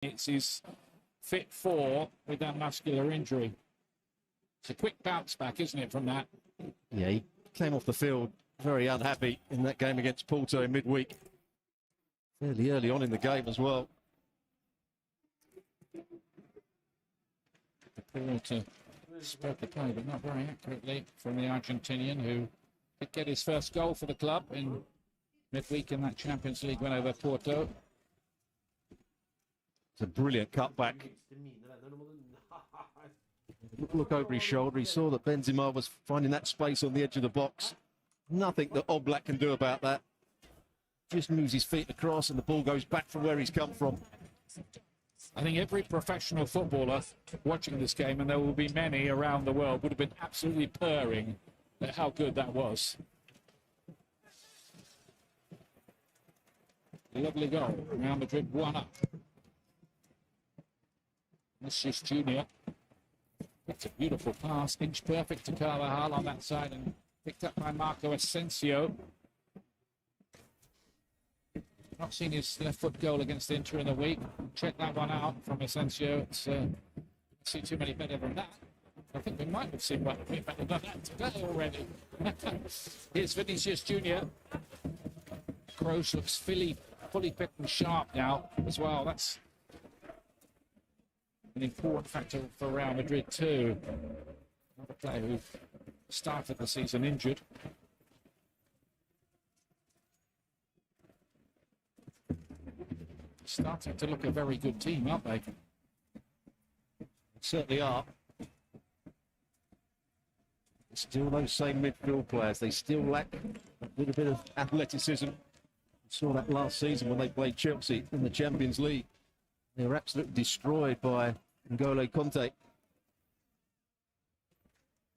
It's his fit for with that muscular injury. It's a quick bounce back, isn't it, from that? Yeah, he came off the field very unhappy in that game against Porto in midweek. Fairly early on in the game as well. The ball to spread the play, but not very accurately from the Argentinian, who did get his first goal for the club in midweek in that Champions League win over Porto. It's a brilliant cutback. Look over his shoulder. He saw that Benzema was finding that space on the edge of the box. Nothing that Oblak can do about that. Just moves his feet across and the ball goes back from where he's come from. I think every professional footballer watching this game, and there will be many around the world, would have been absolutely purring at how good that was. Lovely goal. Real Madrid 1-up. Vinicius Junior. It's a beautiful pass, inch perfect to Carvajal on that side, and picked up by Marco Asensio. Not seen his left foot goal against Inter in the week. Check that one out from Asensio. It's see too many better than that. I think we might have seen one better than that today already. Here's Vinicius Junior. Kroos looks fully fit and sharp now as well. That's an important factor for Real Madrid too. Another player who started the season injured. Starting to look a very good team, aren't they? Certainly are. Still those same midfield players. They still lack a little bit of athleticism. We saw that last season when they played Chelsea in the Champions League. They were absolutely destroyed by N'Golo Conte.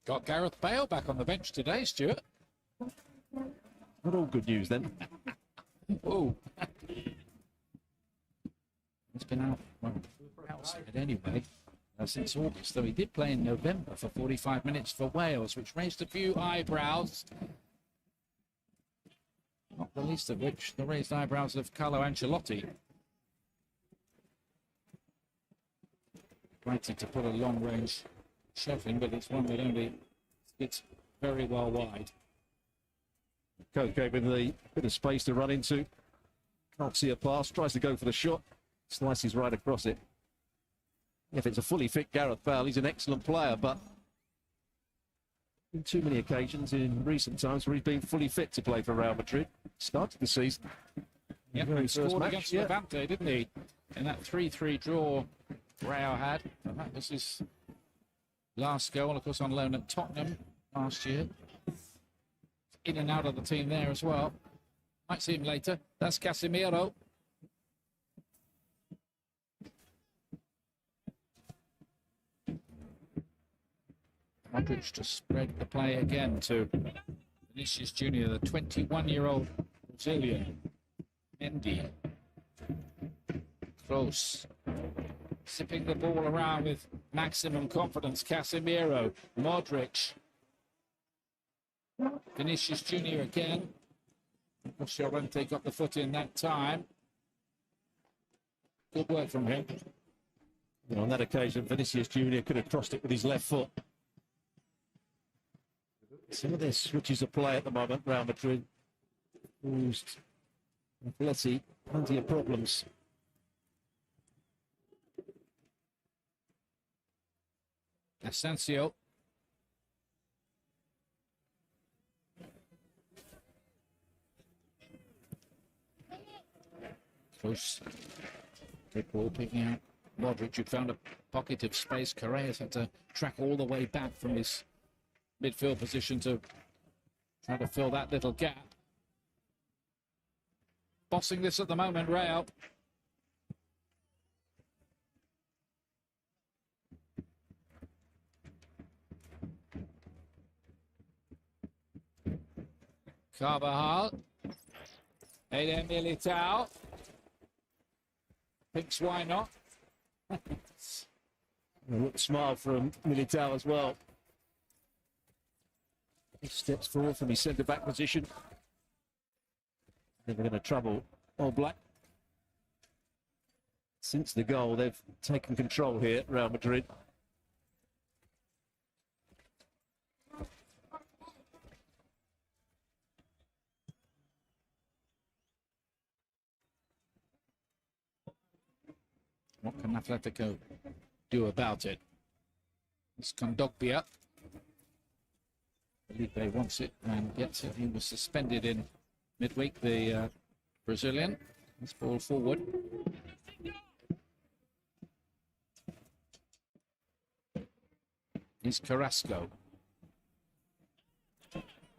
Got Gareth Bale back on the bench today, Stuart. Not all good news then. Oh. He's been out, well, outside anyway, since August, though he did play in November for 45 minutes for Wales, which raised a few eyebrows. Not the least of which the raised eyebrows of Carlo Ancelotti. Wanted to put a long-range shot in, but it's one that only gets very well wide. Koke with a bit of space to run into. Can't see a pass, tries to go for the shot. Slices right across it. If it's a fully fit Gareth Bale, he's an excellent player, but in too many occasions in recent times where he's been fully fit to play for Real Madrid. Started the season. Yeah, he scored against Levante, didn't he? In that 3-3 draw Real had. And that was his last goal, of course, on loan at Tottenham last year. In and out of the team there as well. Might see him later. That's Casemiro. Modric to spread the play again to Vinicius Junior, the 21-year-old Brazilian. Mendy. Close. Sipping the ball around with maximum confidence. Casemiro. Modric. Vinicius Junior again. Llorente got the foot in that time. Good work from him. You know, on that occasion, Vinicius Junior could have crossed it with his left foot. Some of their switches of play at the moment, Real Madrid, caused Atleti plenty of problems. Asensio. Close. Good ball picking out Modric, who found a pocket of space. Correa's had to track all the way back from his midfield position to try to fill that little gap. Bossing this at the moment, Real. Carvajal. Eden Militao. Thinks why not? A little smile from Militao as well. He steps forward from his centre-back position. Never going to trouble Oblak. Since the goal, they've taken control here, Real Madrid. What can Atletico do about it? It's Kondogbia. Felipe wants it and gets it. He was suspended in midweek, the Brazilian. Let's ball forward. Is Carrasco.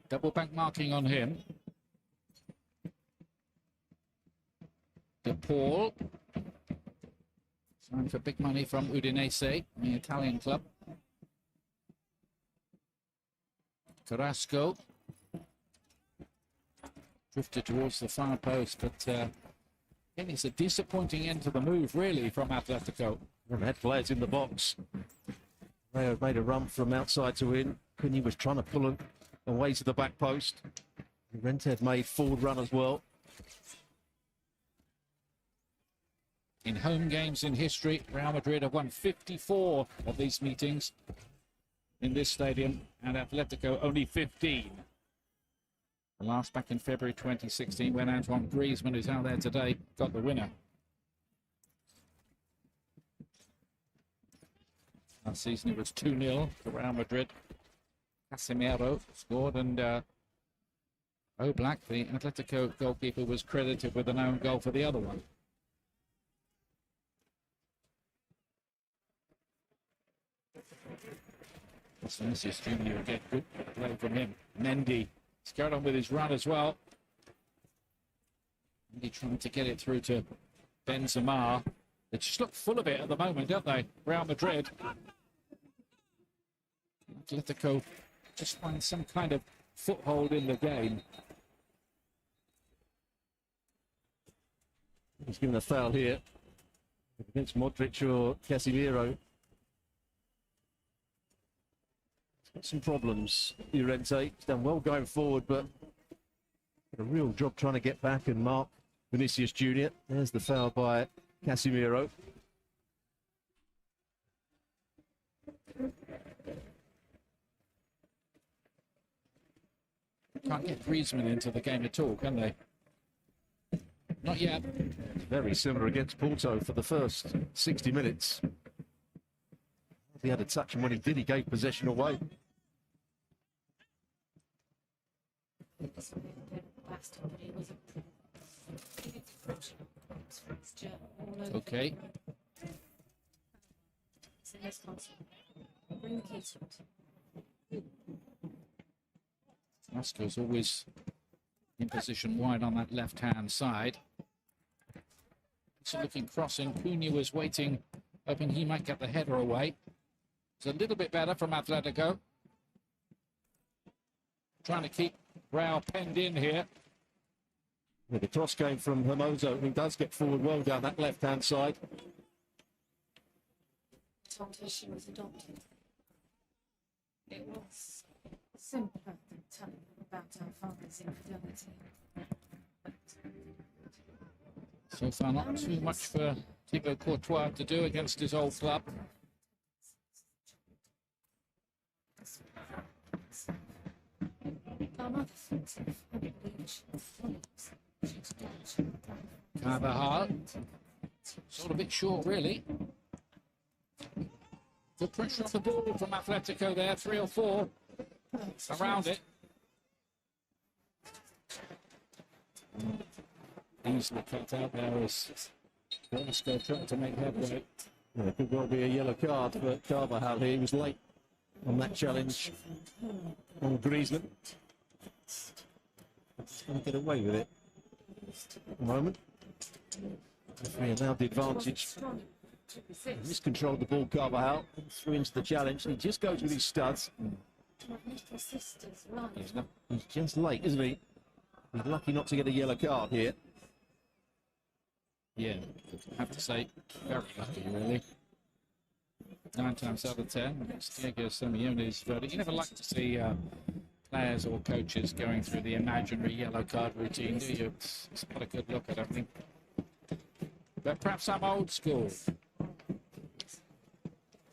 Double back marking on him. De Paul. Signed for big money from Udinese, the Italian club. Carrasco. Drifted towards the far post, but again, it's a disappointing end to the move, really, from Atletico. Well, they had players in the box. They have made a run from outside to in. Cunha was trying to pull him away to the back post. Rented made forward run as well. In home games in history, Real Madrid have won 54 of these meetings in this stadium, and Atletico only 15. The last back in February 2016 when Antoine Griezmann, who's out there today, got the winner. Last season it was 2-0 to Real Madrid. Casemiro scored, and Oblak, the Atletico goalkeeper, was credited with an own goal for the other one. Vinicius Junior again, good play from him. Mendy, he's carried on with his run as well. Mendy trying to get it through to Benzema. They just look full of it at the moment, don't they? Real Madrid. Atletico just find some kind of foothold in the game. He's given a foul here against Modric or Casemiro. Got some problems, Llorente. He's done well going forward, but got a real job trying to get back and mark Vinicius Junior. There's the foul by Casemiro. Can't get Griezmann into the game at all, can they? Not yet. Very similar against Porto for the first 60 minutes. He had a touch, and when he did, he gave possession away. Okay. Carrasco's always in position wide on that left-hand side. It's a looking crossing. Cunha was waiting, hoping he might get the header away. It's a little bit better from Atletico. Trying to keep Real penned in here. Yeah, the cross came from Hermoso, who does get forward well down that left-hand side. She was adopted. It was simpler than telling them about our father's infidelity. So far, not too much for Thibaut Courtois to do against his old club. Carvajal, sort of a bit short, really. Good pressure on the ball from Atletico there, 3 or 4 around it. Easily cut out there as Carrasco trying to make headway. Yeah, could well be a yellow card for Carvajal here. He was late on that challenge on Griezmann. He's going to get away with it at the moment. Referee allowed the advantage. He miscontrolled the ball, Carvajal. Threw into the challenge. He just goes with his studs. He's just late, isn't he? He's lucky not to get a yellow card here. Yeah, I have to say, very lucky, really. 9 times out of 10, it's Diego Simeone's verdict. You never like to see players or coaches going through the imaginary yellow card routine, do you? It's not a good look, I don't think. but perhaps I'm old school.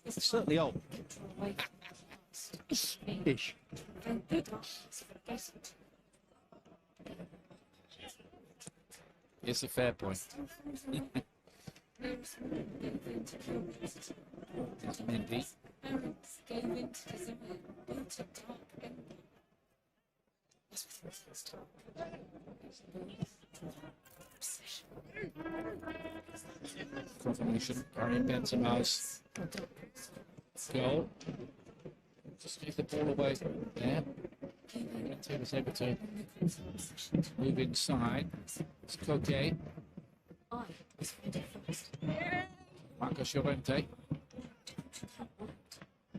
It's certainly old. Ish. It's a fair point. Indeed. Confirmation. Karim Benzema's goal. Just gave the ball away there. He was able to move inside. It's Koke. Marcos Llorente.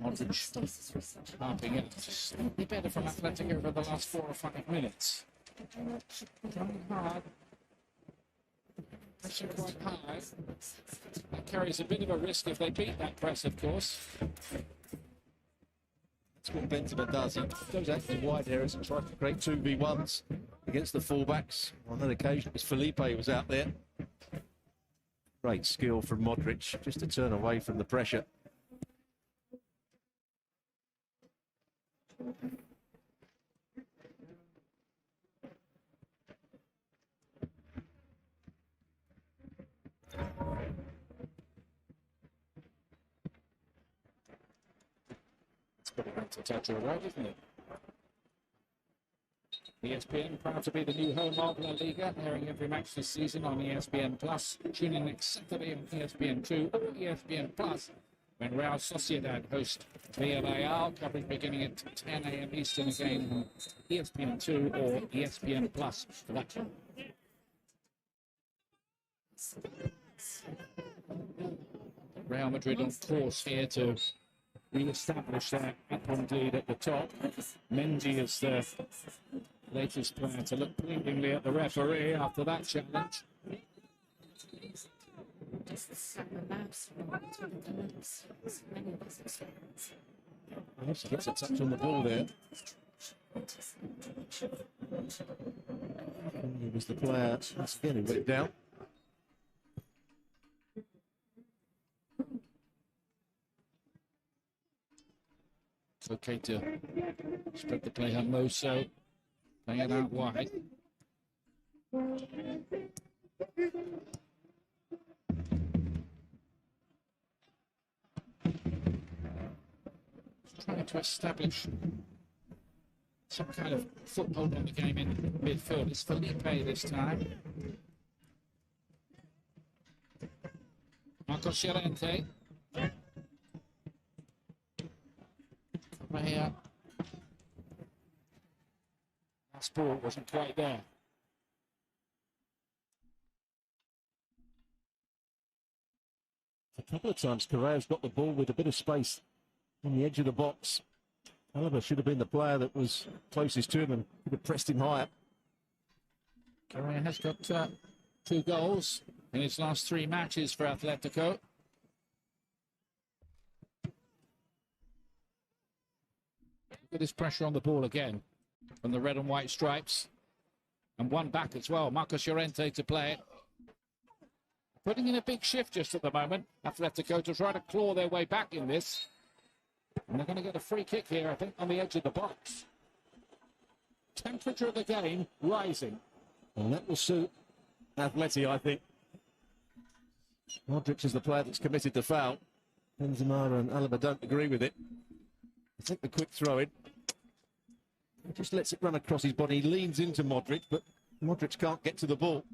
Modric harping it. Just slightly better from Athletic over the last 4 or 5 minutes. Trying hard. Pressure quite high. That carries a bit of a risk if they beat that press, of course. That's what Benzema does. He goes out to the wide areas and tries to create 2v1s against the fullbacks. On that occasion, it was Felipe who was out there. Great skill from Modric just to turn away from the pressure. But it went to touch all right, isn't it? ESPN, proud to be the new home of La Liga, airing every match this season on ESPN Plus. Tune in next Saturday on ESPN 2 or ESPN Plus when Real Sociedad host Villarreal, coverage beginning at 10 a.m. Eastern again on ESPN 2 or ESPN Plus for that. Real Madrid on course here to re-establish their upward lead at the top. Mendy is the latest player to look pleadingly at the referee after that challenge. He gets a touch on the ball there. He was the player once again who went down. Okay to spread the play on Moso, playing it out wide. Trying to establish some kind of foothold on the game in midfield. It's Felipe this time. Marcos Llorente. Here. Last ball wasn't quite there. A couple of times Correa's got the ball with a bit of space on the edge of the box. Alaba should have been the player that was closest to him and could have pressed him higher. Correa has got 2 goals in his last 3 matches for Atletico. Look at this pressure on the ball again from the red and white stripes. And one back as well. Marcos Llorente to play it. Putting in a big shift just at the moment. Atletico to try to claw their way back in this. And they're going to get a free kick here, I think, on the edge of the box. Temperature of the game rising. And that will suit Atleti, I think. Modric is the player that's committed the foul. Benzema and Alaba don't agree with it. I think the quick throw in. He just lets it run across his body. He leans into Modric, but Modric can't get to the ball.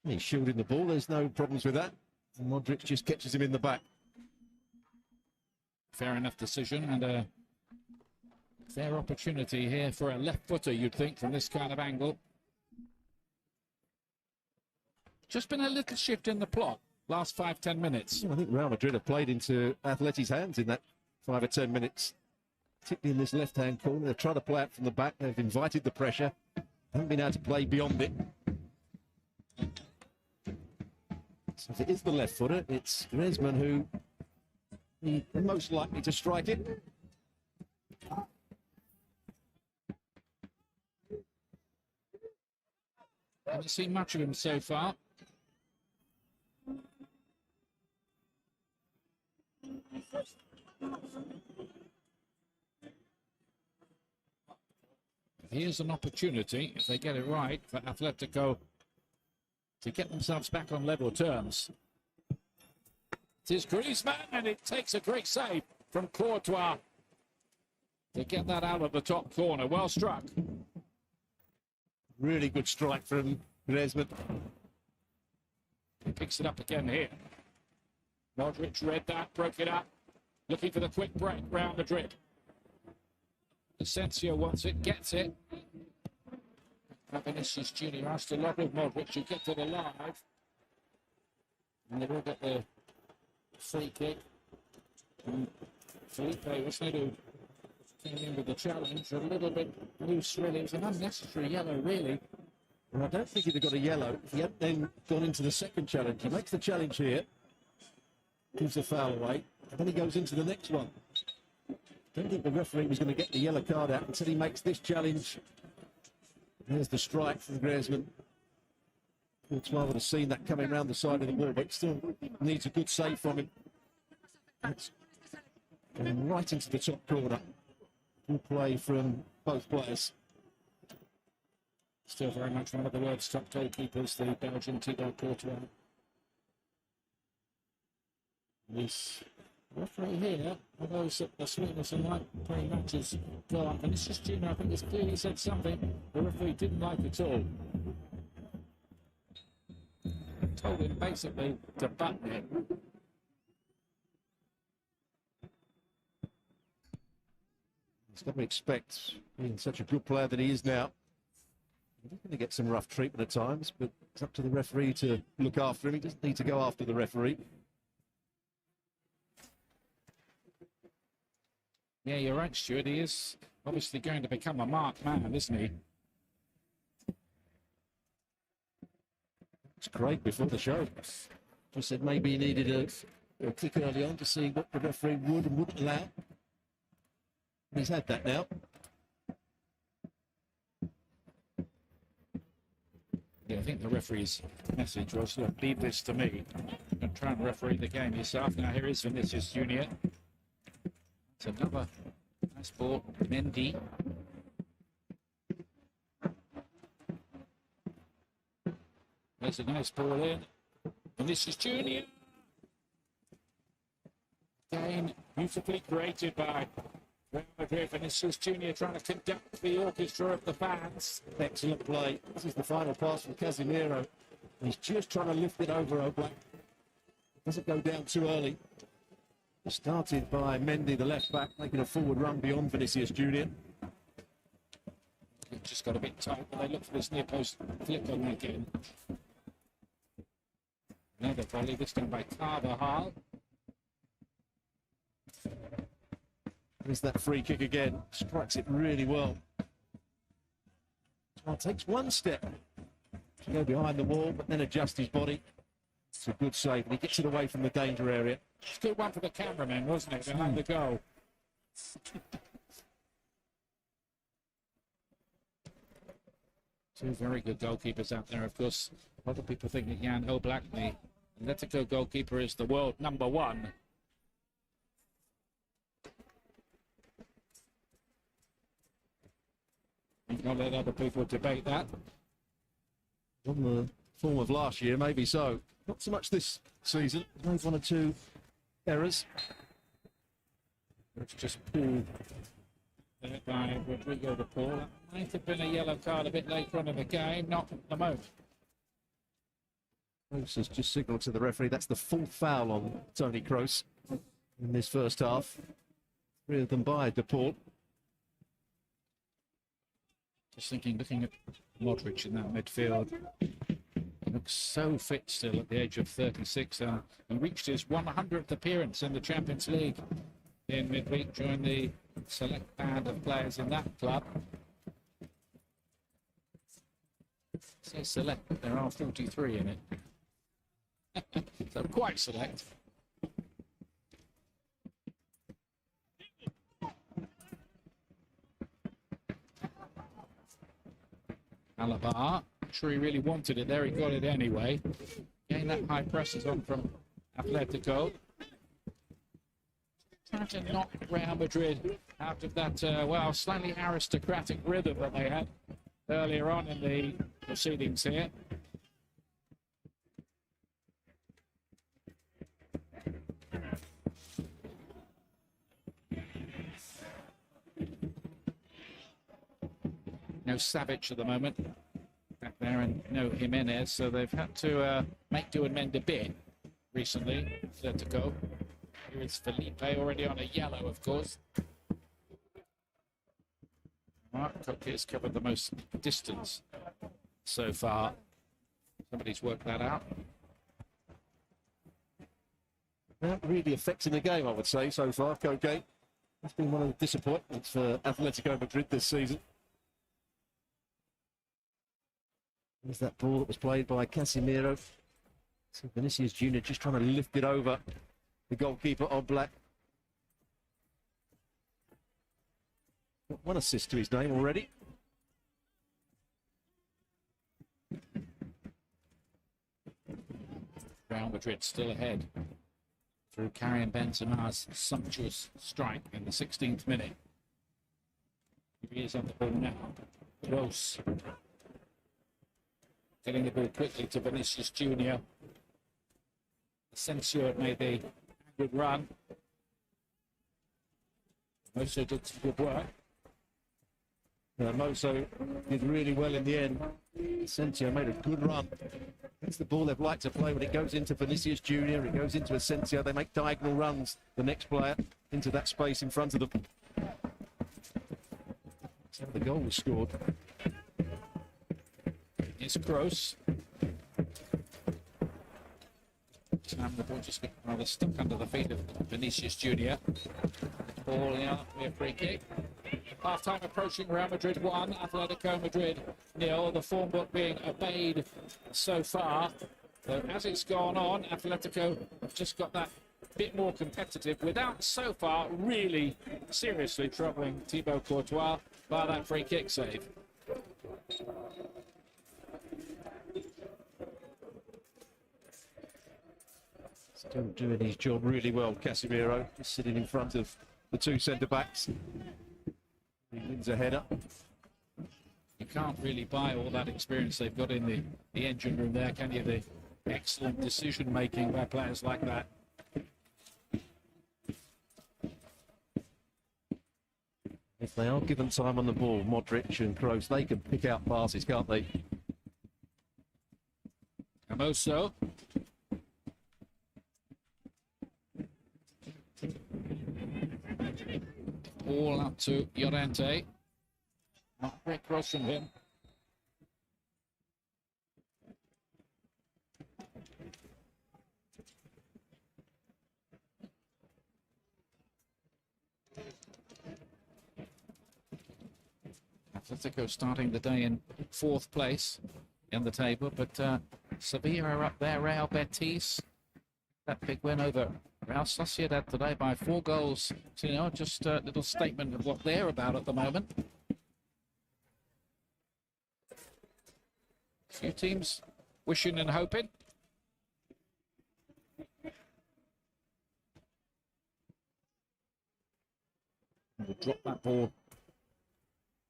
He's shielding the ball. There's no problems with that. And Modric just catches him in the back. Fair enough decision and a fair opportunity here for a left footer, you'd think, from this kind of angle. Just been a little shift in the plot last 5-10 minutes. I think Real Madrid have played into Atleti's hands in that 5 or 10 minutes, particularly in this left-hand corner. They've tried to play out from the back. They've invited the pressure. Haven't been able to play beyond it. So if it is the left footer, it's Griezmann who is most likely to strike it. Haven't seen much of him so far. Here's an opportunity, if they get it right, for Atletico to get themselves back on level terms. It is Griezmann, and it takes a great save from Courtois to get that out of the top corner. Well struck. Really good strike from Griezmann. He picks it up again here. Modric read that, broke it up, looking for the quick break round the drip. Asensio wants it, gets it. Vinicius Junior has to lob with Modric. You get to the live. And they will get the free kick. And Felipe was going to came in with the challenge. A little bit loose, really. It was an unnecessary yellow, really. Well, I don't think he'd have got a yellow if he hadn't then gone into the second challenge. He makes the challenge here, gives the foul away, and then he goes into the next one. Don't think the referee was going to get the yellow card out until he makes this challenge. There's the strike from Griezmann. Courtois would have seen that coming round the side of the ball, but still needs a good save from him. That's going right into the top corner. Good play from both players. Still very much one of the world's top goalkeepers, the Belgian Thibaut Courtois. This referee here, although the sweetness and light play matches go up, and it's just Junior, I think, has clearly said something the referee didn't like at all. Told him basically to button it. He's got to expect, being such a good player that he is now, he's going to get some rough treatment at times, but it's up to the referee to look after him. He doesn't need to go after the referee. Yeah, you're right, Stuart. He is obviously going to become a marked man, isn't he? It's Craig before the show. Just said maybe he needed a kick early on to see what the referee would and wouldn't allow. He's had that now. Yeah, I think the referee's message was, look, leave this to me. And try and referee the game yourself. Now here is Vinicius Junior. It's another nice ball. Mendy. There's a nice ball in. Vinicius Junior. Again, beautifully created by Real Madrid. Vinicius Junior trying to conduct the orchestra of the fans. Excellent play. This is the final pass from Casemiro. He's just trying to lift it over Oblak. Doesn't go down too early. Started by Mendy, the left back, making a forward run beyond Vinicius Junior. It just got a bit tight, but they look for this near post flick on again. Another volley, this time by Carvajal. There's that free kick again. Strikes it really well. Well, takes one step to go behind the wall, but then adjust his body. It's a good save, and he gets it away from the danger area. It's a good one for the cameraman, wasn't it, behind the goal? Two very good goalkeepers out there, of course. A lot of people think that Jan Oblak, the Atletico goalkeeper, is the world number one. You can't let other people debate that. On the form of last year, maybe so. Not so much this season. Made one or two errors. It's just pulled there by Rodrigo de Paul. That might have been a yellow card a bit later on in the game, not at the moment. Kroos has just signalled to the referee. That's the full foul on Toni Kroos in this first half. 3 of them by de Paul. Just thinking, looking at Modric in that midfield, he looks so fit still at the age of 36. He reached his 100th appearance in the Champions League in midweek, joined the select band of players in that club. Say select, but there are 43 in it. So quite select. Alaba sure he really wanted it there. He got it anyway. Again, that high press is on from Atletico. Trying to knock Real Madrid out of that, well, slightly aristocratic rhythm that they had earlier on in the proceedings here. No Savic at the moment back there, and no Jimenez, so they've had to make do and mend a bit recently. Atletico. Here is Felipe already on a yellow, of course. Mark Cook has covered the most distance so far. Somebody's worked that out. Not really affecting the game, I would say, so far, Koke. It's been one of the disappointments for Atletico Madrid this season. There's that ball that was played by Casemiro. So Vinicius Jr. just trying to lift it over the goalkeeper on black. Got one assist to his name already. Real Madrid still ahead through Karim Benzema's sumptuous strike in the 16th minute. He is on the ball now. Close. Getting the ball quickly to Vinicius Jr. Asensio had made the good run. Moso did some good work. Moso did really well in the end. Asensio made a good run. That's the ball they've liked to play when it goes into Vinicius Jr., it goes into Asensio. They make diagonal runs, the next player, into that space in front of them. That's how the goal was scored. It's Gross. And the ball just got rather stuck under the feet of Vinicius Jr. Ball in, a free kick. Half time approaching. Real Madrid 1, Atletico Madrid 0. The form book being obeyed so far. So as it's gone on, Atletico have just got that bit more competitive without so far really seriously troubling Thibaut Courtois by that free kick save. Still doing his job really well, Casemiro, just sitting in front of the two centre-backs. He wins a header. You can't really buy all that experience they've got in the engine room there, can you? The excellent decision-making by players like that. If they are given time on the ball, Modric and Kroos, they can pick out passes, can't they? Hermoso. Ball up to Llorente. Not great cross from him. Atletico starting the day in 4th place in the table, but Sevilla are up there. Real Betis, that big win over Real Sociedad today by 4 goals to 0. Just a little statement of what they're about at the moment. A few teams wishing and hoping. We'll drop that ball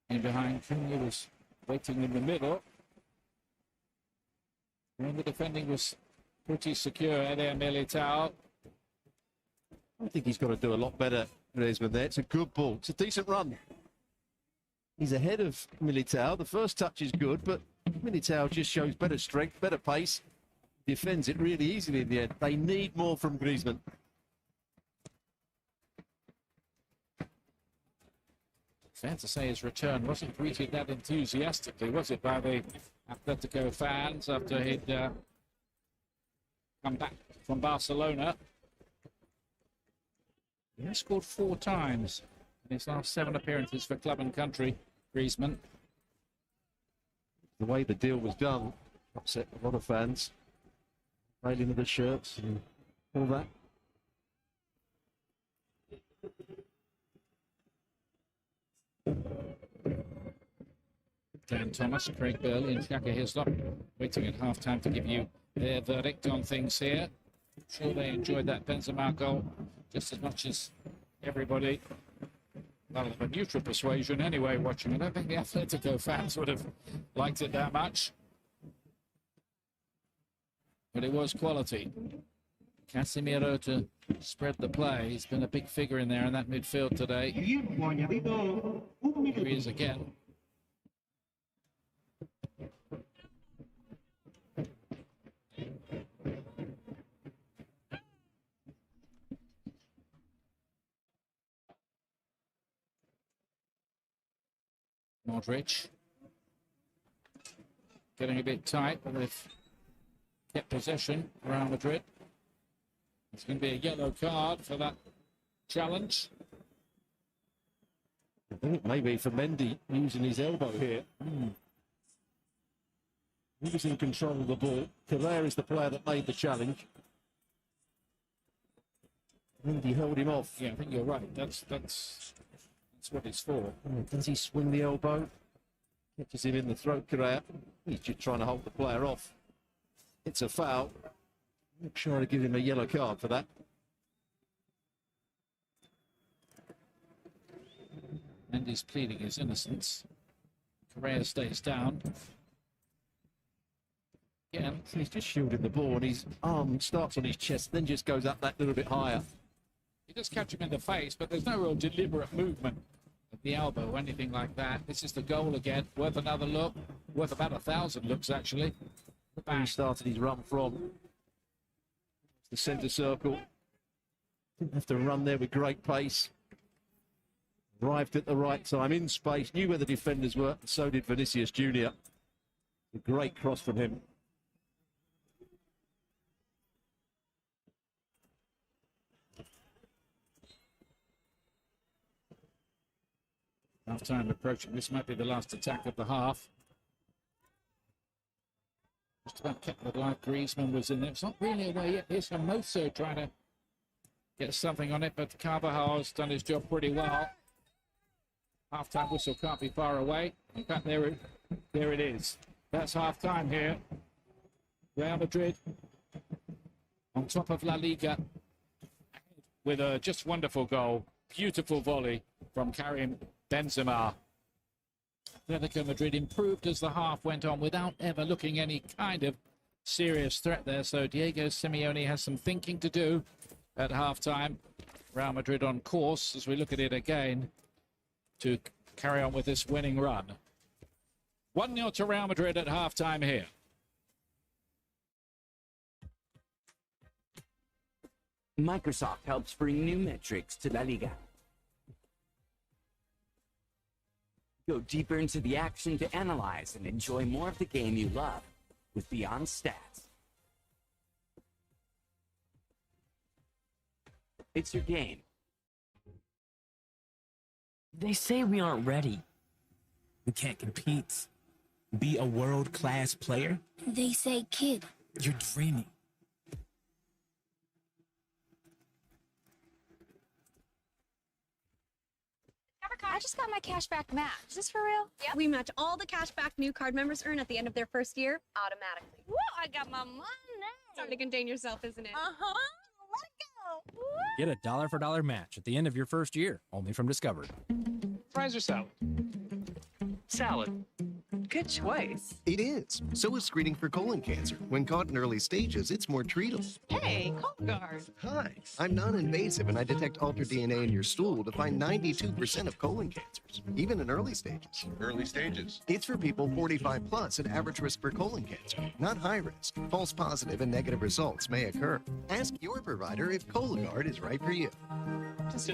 in behind. He was waiting in the middle. And the defending was pretty secure. Eder Militao. I think he's got to do a lot better, Griezmann, there. It's a good ball. It's a decent run. He's ahead of Militao. The first touch is good, but Militao just shows better strength, better pace. Defends it really easily in the end. They need more from Griezmann. Fair to say his return wasn't greeted that enthusiastically, was it, by the Atletico fans after he'd come back from Barcelona. He scored 4 times in his last 7 appearances for club and country, Griezmann. The way the deal was done upset a lot of fans. Railing of the shirts and all that. Dan Thomas, Craig Burley and Shaka Hislop waiting at half-time to give you their verdict on things here. I'm sure they enjoyed that Benzema goal just as much as everybody. Well, of a neutral persuasion anyway, watching it. I don't think the Atletico fans would have liked it that much. But it was quality. Casemiro to spread the play. He's been a big figure in there in that midfield today. Here he is again. Modric. Getting a bit tight, but they've kept possession, Real Madrid. It's going to be a yellow card for that challenge. I think it may be for Mendy using his elbow here. He was in control of the ball. Carrera is the player that made the challenge. Mendy held him off. Yeah, I think you're right. That's what it's for. Does he swing the elbow? Catches him in the throat, Carrera. He's just trying to hold the player off. It's a foul. I'm sure to give him a yellow card for that. Mendy's pleading his innocence. Correa stays down. Again. He's just shielding the ball and his arm starts on his chest, then just goes up that little bit higher. You just catch him in the face, but there's no real deliberate movement at the elbow or anything like that. This is the goal again. Worth another look. Worth about 1,000 looks, actually. He started his run from the centre circle. Didn't have to run there with great pace. Arrived at the right time, in space, knew where the defenders were, and so did Vinicius Jr. A great cross from him. Half-time approaching. This might be the last attack of the half. Just about kept the life. Griezmann was in there. It's not really away yet. Here's Hermoso trying to get something on it, but Carvajal's done his job pretty well. Half-time whistle can't be far away. In fact, there it is. That's half-time here. Real Madrid on top of La Liga with a just wonderful goal. Beautiful volley from Karim Benzema. Atletico Madrid improved as the half went on without ever looking any kind of serious threat there. So Diego Simeone has some thinking to do at half-time. Real Madrid on course as we look at it again to carry on with this winning run. 1-0 to Real Madrid at half-time here. Microsoft helps bring new metrics to La Liga. Go deeper into the action to analyze and enjoy more of the game you love with Beyond Stats. It's your game. They say we aren't ready. We can't compete. Be a world-class player. They say, kid. You're dreaming. I just got my cashback match. Is this for real? Yeah, we match all the cashback new card members earn at the end of their first year automatically. Whoa, I got my money. It's hard to contain yourself, isn't it? Uh-huh. Let go. Get a dollar-for-dollar match at the end of your first year, only from Discover. Fries or salad? Salad. Good choice. It is. So is screening for colon cancer. When caught in early stages, it's more treatable. Hey, Guard. Hi, I'm non-invasive and I detect altered DNA in your stool to find 92% of colon cancers, even in early stages. Early stages. It's for people 45 plus at average risk for colon cancer, not high risk. False positive and negative results may occur. Ask your provider if Cologuard is right for you. Just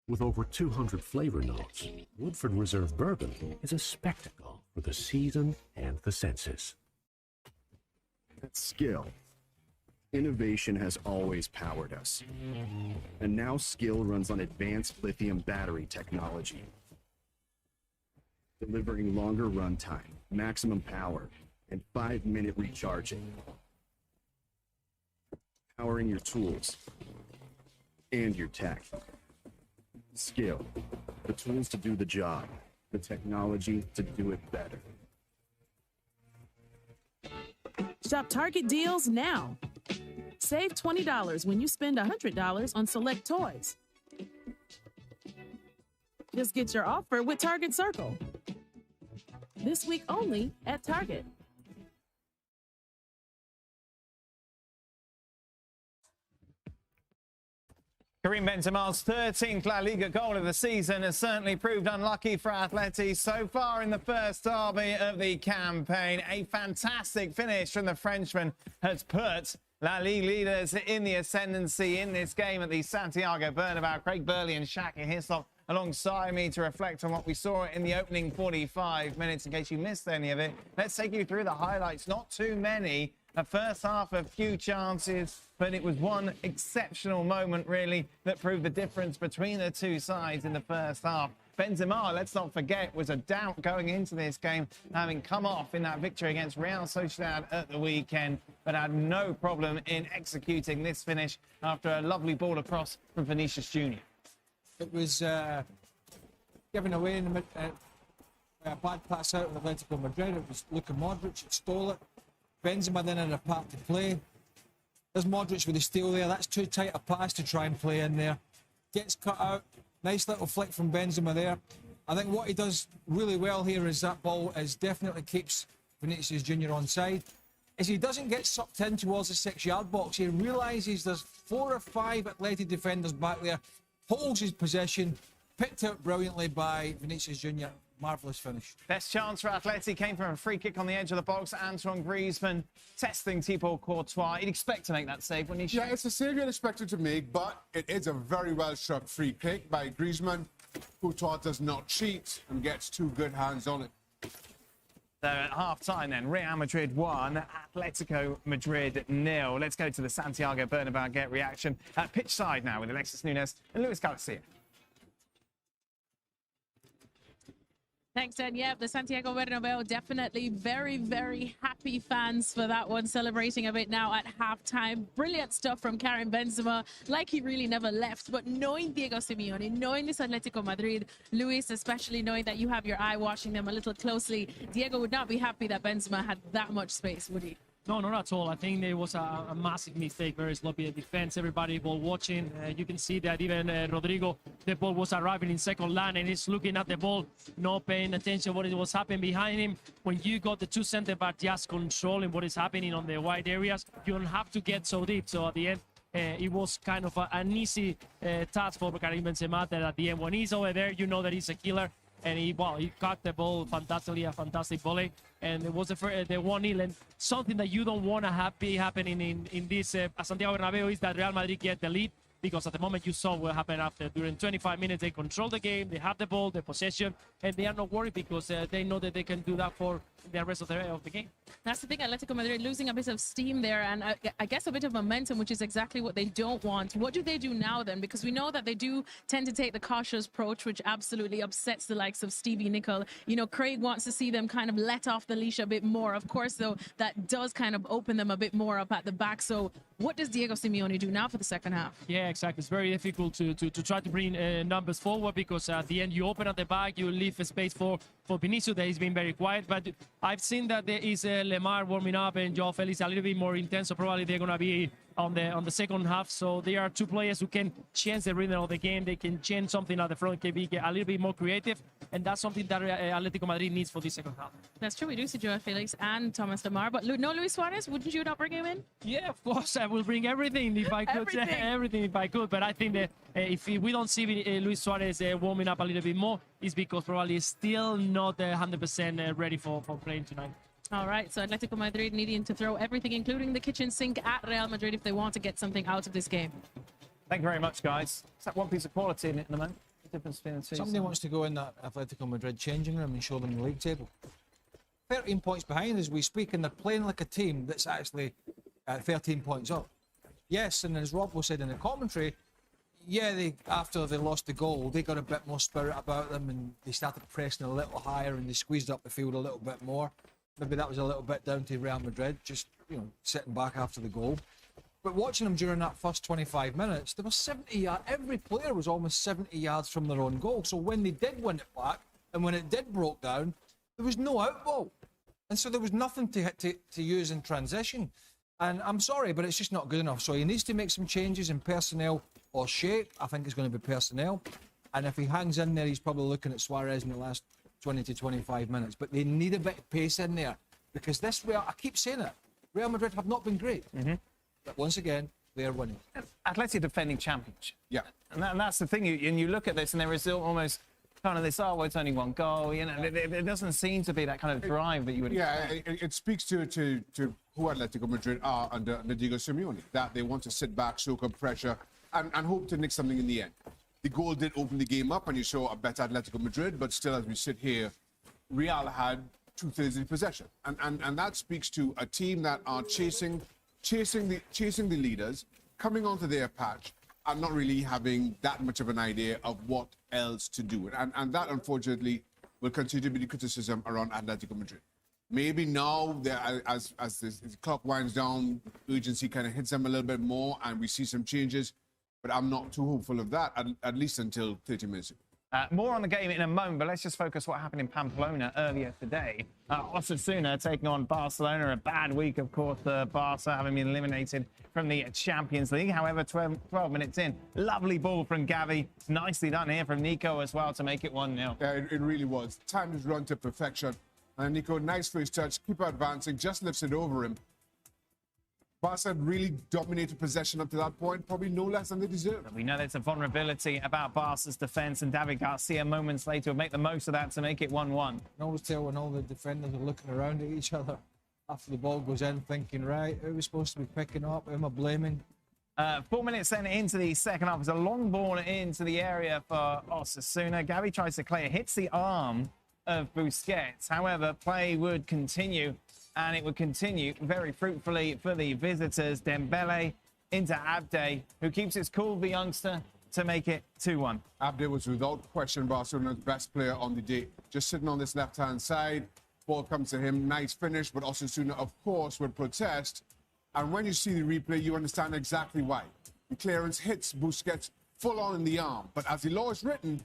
With over 200 flavor notes, Woodford Reserve Bourbon is a spectacle for the seasoned and the senses. Skill. Innovation has always powered us. And now Skill runs on advanced lithium battery technology, delivering longer runtime, maximum power, and 5-minute recharging. Powering your tools and your tech. Skill, the tools to do the job, the technology to do it better. Shop Target deals now. Save $20 when you spend $100 on select toys. Just get your offer with Target Circle. This week only at Target. Karim Benzema's 13th La Liga goal of the season has certainly proved unlucky for Atleti so far in the first derby of the campaign. A fantastic finish from the Frenchman has put La Liga leaders in the ascendancy in this game at the Santiago Bernabeu. Craig Burley and Shaka Hislop alongside me to reflect on what we saw in the opening 45 minutes. In case you missed any of it, let's take you through the highlights. Not too many. A first half, a few chances, but it was one exceptional moment, really, that proved the difference between the two sides in the first half. Benzema, let's not forget, was a doubt going into this game, having come off in that victory against Real Sociedad at the weekend, but had no problem in executing this finish after a lovely ball across from Vinicius Jr. It was given away in the mid, a bad pass out of Atletico Madrid. It was Luka Modric that stole it. Benzema then had a part to play. There's Modric with the steal there. That's too tight a pass to try and play in there. Gets cut out. Nice little flick from Benzema there. I think what he does really well here is that ball definitely keeps Vinicius Jr. onside. As he doesn't get sucked in towards the 6-yard box, he realises there's 4 or 5 Atleti defenders back there. Holds his possession. Picked out brilliantly by Vinicius Jr. Marvellous finish. Best chance for Atleti came from a free kick on the edge of the box. Antoine Griezmann testing Thibaut Courtois. You'd expect to make that save when you... Yeah, it's a save you'd expect to make, but it is a very well-struck free kick by Griezmann. Courtois does not cheat and gets 2 good hands on it. So at half-time then, Real Madrid 1, Atletico Madrid 0. Let's go to the Santiago Bernabeu and get reaction. Pitch side now with Alexis Nunes and Luis Garcia. Thanks, Dan. Yeah, the Santiago Bernabeu, definitely very, very happy fans for that one, celebrating a bit now at halftime. Brilliant stuff from Karim Benzema, like he really never left. But knowing Diego Simeone, knowing this Atletico Madrid, Luis, especially knowing that you have your eye watching them a little closely, Diego would not be happy that Benzema had that much space, would he? No, not at all. I think there was a massive mistake, very sloppy defense. Everybody ball watching. You can see that even Rodrigo, the ball was arriving in second line and he's looking at the ball, not paying attention what was happening behind him. When you got the 2 center back just controlling what is happening on the wide areas, you don't have to get so deep. So at the end, it was kind of an easy task for Karim Benzema that at the end, when he's over there, you know that he's a killer. And he caught the ball fantastically, a fantastic volley. And it was the 1-0. And something that you don't want to be happening in this Santiago Bernabeu is that Real Madrid get the lead. Because at the moment you saw what happened after. During 25 minutes, they control the game, they have the ball, the possession, and they are not worried because they know that they can do that for the rest of the game. That's the thing, Atletico Madrid losing a bit of steam there and I guess a bit of momentum, which is exactly what they don't want. What do they do now then? Because we know that they do tend to take the cautious approach, which absolutely upsets the likes of Stevie Nicol. You know, Craig wants to see them kind of let off the leash a bit more. Of course, though, that does kind of open them a bit more up at the back. So what does Diego Simeone do now for the second half? Yeah, exactly. It's very difficult to try to bring numbers forward because at the end you open at the back, you leave a space for Vinicius that he's been very quiet. But I've seen that there is Lemar warming up and Joao Felix a little bit more intense. So probably they're going to be on the second half. So there are 2 players who can change the rhythm of the game. They can change something at the front, can be a little bit more creative. And that's something that Atletico Madrid needs for this second half. That's true. We do see Joao Felix and Thomas Lemar. But no Luis Suarez, wouldn't you not bring him in? Yeah, of course. I will bring everything if I could. Everything if I could. But I think that if we don't see Luis Suarez warming up a little bit more, it's because probably he's still not 100% ready for playing tonight. All right, so Atletico Madrid needing to throw everything, including the kitchen sink, at Real Madrid if they want to get something out of this game. Thank you very much, guys. Is that one piece of quality in it in the moment? The difference between the two. Somebody wants to go in that Atletico Madrid changing room and show them the league table. 13 points behind as we speak, and they're playing like a team that's actually 13 points up. Yes, and as Rob said in the commentary, yeah, after they lost the goal, they got a bit more spirit about them and they started pressing a little higher and they squeezed up the field a little bit more. Maybe that was a little bit down to Real Madrid, just, you know, sitting back after the goal. But watching them during that first 25 minutes, there was 70 yards. Every player was almost 70 yards from their own goal. So when they did win it back, and when it did broke down, there was no outball. And so there was nothing to use in transition. And I'm sorry, but it's just not good enough. So he needs to make some changes in personnel or shape. I think it's going to be personnel. And if he hangs in there, he's probably looking at Suarez in the last 20 to 25 minutes. But they need a bit of pace in there. Because this way, I keep saying it, Real Madrid have not been great. But once again, they are winning. Atleti defending champions. Yeah. And that's the thing. And you look at this, and there is almost kind of this, well, it's only one goal. You know, there doesn't seem to be that kind of drive that you would expect. Yeah, it speaks to who Atletico Madrid are under Diego Simeone, that they want to sit back, soak up pressure, and hope to nick something in the end. The goal did open the game up, and you saw a better Atletico Madrid, but still, as we sit here, Real had 2/3 of the possession. And that speaks to a team that are chasing the leaders, coming onto their patch, and not really having that much of an idea of what else to do. And that, unfortunately, will continue to be the criticism around Atletico Madrid. Maybe now, as the clock winds down, urgency kind of hits them a little bit more, and we see some changes. But I'm not too hopeful of that, at least until 30 minutes ago. More on the game in a moment, but let's just focus what happened in Pamplona earlier today. Osasuna taking on Barcelona. A bad week, of course, Barca having been eliminated from the Champions League. However, 12 minutes in, lovely ball from Gavi. Nicely done here from Nico as well to make it 1-0. Yeah, it really was. Time is run to perfection. And Nico, nice first touch, keep advancing, just lifts it over him. Barca really dominated possession up to that point, probably no less than they deserve. We know there's a vulnerability about Barca's defence, and David Garcia moments later will make the most of that to make it 1-1. You can always tell when all the defenders are looking around at each other after the ball goes in, thinking, right, who are we supposed to be picking up? Who am I blaming? 4 minutes then into the second half. It's a long ball into the area for Osasuna. Gavi tries to clear, hits the arm of Busquets. However, play would continue, and it would continue very fruitfully for the visitors. Dembele into Abde, who keeps his cool, the youngster, to make it 2-1. Abde was without question Barcelona's best player on the day. Just sitting on this left-hand side, ball comes to him, nice finish, but Osasuna, of course, would protest. And when you see the replay, you understand exactly why. The clearance hits Busquets full on in the arm, but as the law is written,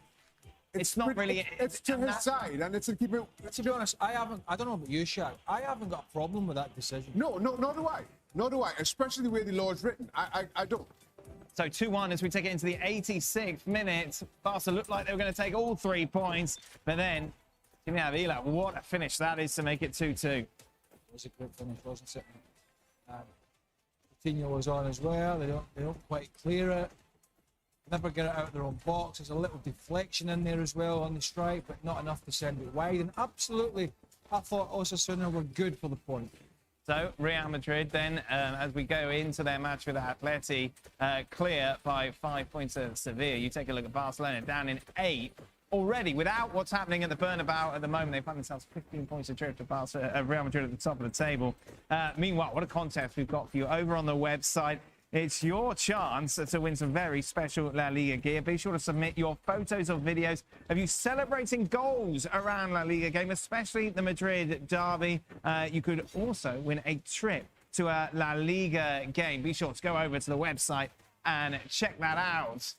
it's not really. It's to his side, and it's to keep it. To be honest, I don't know about you, Shaq. I haven't got a problem with that decision. No, nor do I. Nor do I. Especially the way the law is written. I don't. So 2-1 as we take it into the 86th minute. Barca looked like they were going to take all 3 points, but then Jimmy Avila, what a finish that is to make it 2-2. It was a great finish, wasn't it? Coutinho was on as well. They don't quite clear it. Never get it out of their own box. There's a little deflection in there as well on the strike, but not enough to send it wide. And absolutely, I thought Osasuna were good for the point. So Real Madrid then, as we go into their match with Atleti, clear by 5 points of Sevilla. You take a look at Barcelona down in 8 already without what's happening at the Bernabeu at the moment. They find themselves 15 points adrift to Real Madrid at the top of the table. Meanwhile, what a contest we've got for you over on the website. It's your chance to win some very special La Liga gear. Be sure to submit your photos or videos of you celebrating goals around La Liga game, especially the Madrid derby. You could also win a trip to a La Liga game. Be sure to go over to the website and check that out.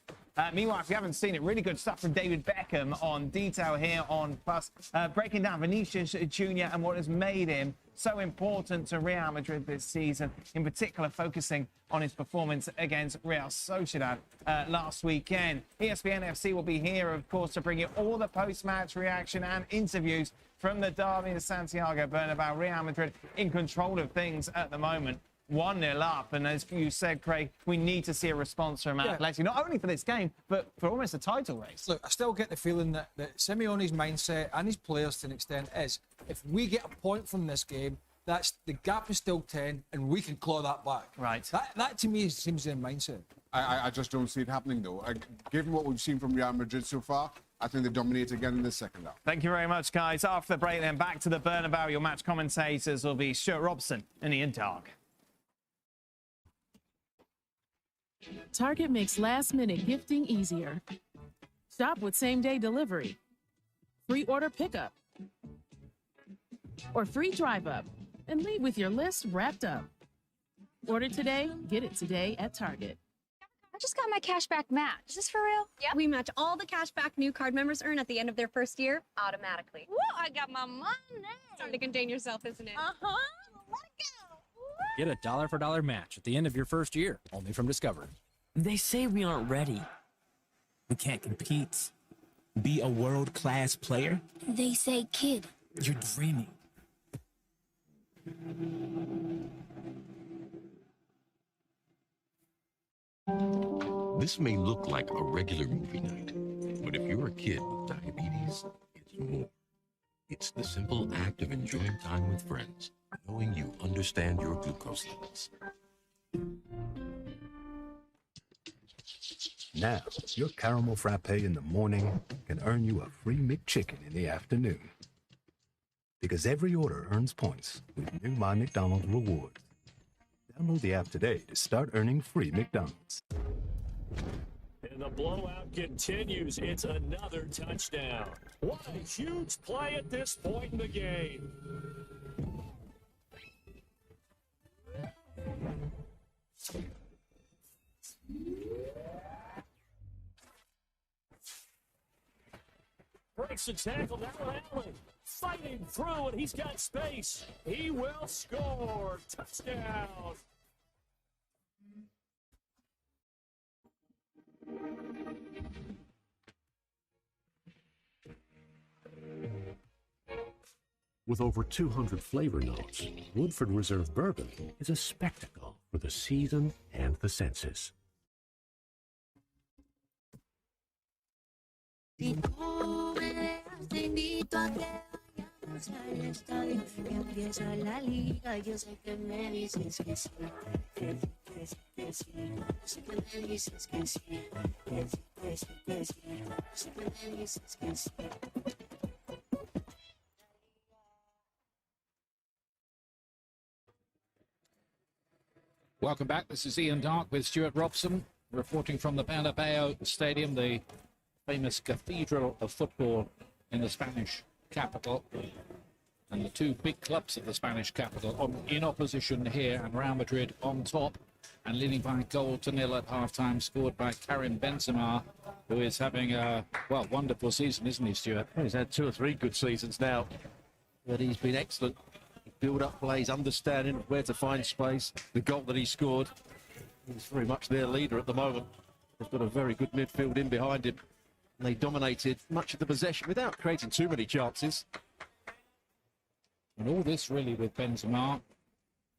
Meanwhile, if you haven't seen it, really good stuff from David Beckham on Detail here on Plus, breaking down Vinicius Jr. and what has made him so important to Real Madrid this season, in particular focusing on his performance against Real Sociedad last weekend. ESPN FC will be here, of course, to bring you all the post-match reaction and interviews from the derby in Santiago Bernabeu. Real Madrid in control of things at the moment. 1-0 up, and as you said, Craig, we need to see a response from Atleti, not only for this game, but for almost a title race. Look, I still get the feeling that Simeone's mindset and his players to an extent is, if we get a point from this game, the gap is still 10, and we can claw that back. Right. That to me seems their mindset. I just don't see it happening, though. Given what we've seen from Real Madrid so far, I think they dominate again in the second half. Thank you very much, guys. After the break, then back to the Bernabeu. Your match commentators will be Stuart Robson and Ian Dark. Target makes last-minute gifting easier. Shop with same-day delivery, free order pickup, or free drive-up, and leave with your list wrapped up. Order today, get it today at Target. I just got my cashback match. Is this for real? Yep. We match all the cash back new card members earn at the end of their first year automatically. Woo, I got my money. It's hard to contain yourself, isn't it? Uh-huh. Let it go. Get a dollar for dollar match at the end of your first year, only from Discover. They say we aren't ready. We can't compete. Be a world-class player. They say, kid. You're dreaming. This may look like a regular movie night, but if you're a kid with diabetes, it's more. It's the simple act of enjoying time with friends, knowing you understand your glucose levels. Now, your caramel frappe in the morning can earn you a free McChicken in the afternoon. Because every order earns points with new My McDonald's Rewards. Download the app today to start earning free McDonald's. And the blowout continues. It's another touchdown. What a huge play at this point in the game. Breaks the tackle down Allen. Fighting through, and he's got space. He will score. Touchdown. With over 200 flavor notes, Woodford Reserve Bourbon is a spectacle for the season and the senses. Welcome back. This is Ian Dark with Stuart Robson, reporting from the Bernabeu Stadium, the famous cathedral of football in the Spanish capital. And the two big clubs of the Spanish capital in opposition here, and Real Madrid on top and leading by a goal to nil at half-time, scored by Karim Benzema, who is having a, well, wonderful season, isn't he, Stuart? He's had 2 or 3 good seasons now, but he's been excellent. Build-up plays, understanding where to find space. The goal that he scored, he's very much their leader at the moment. They've got a very good midfield in behind him. And they dominated much of the possession without creating too many chances. And all this really with Benzema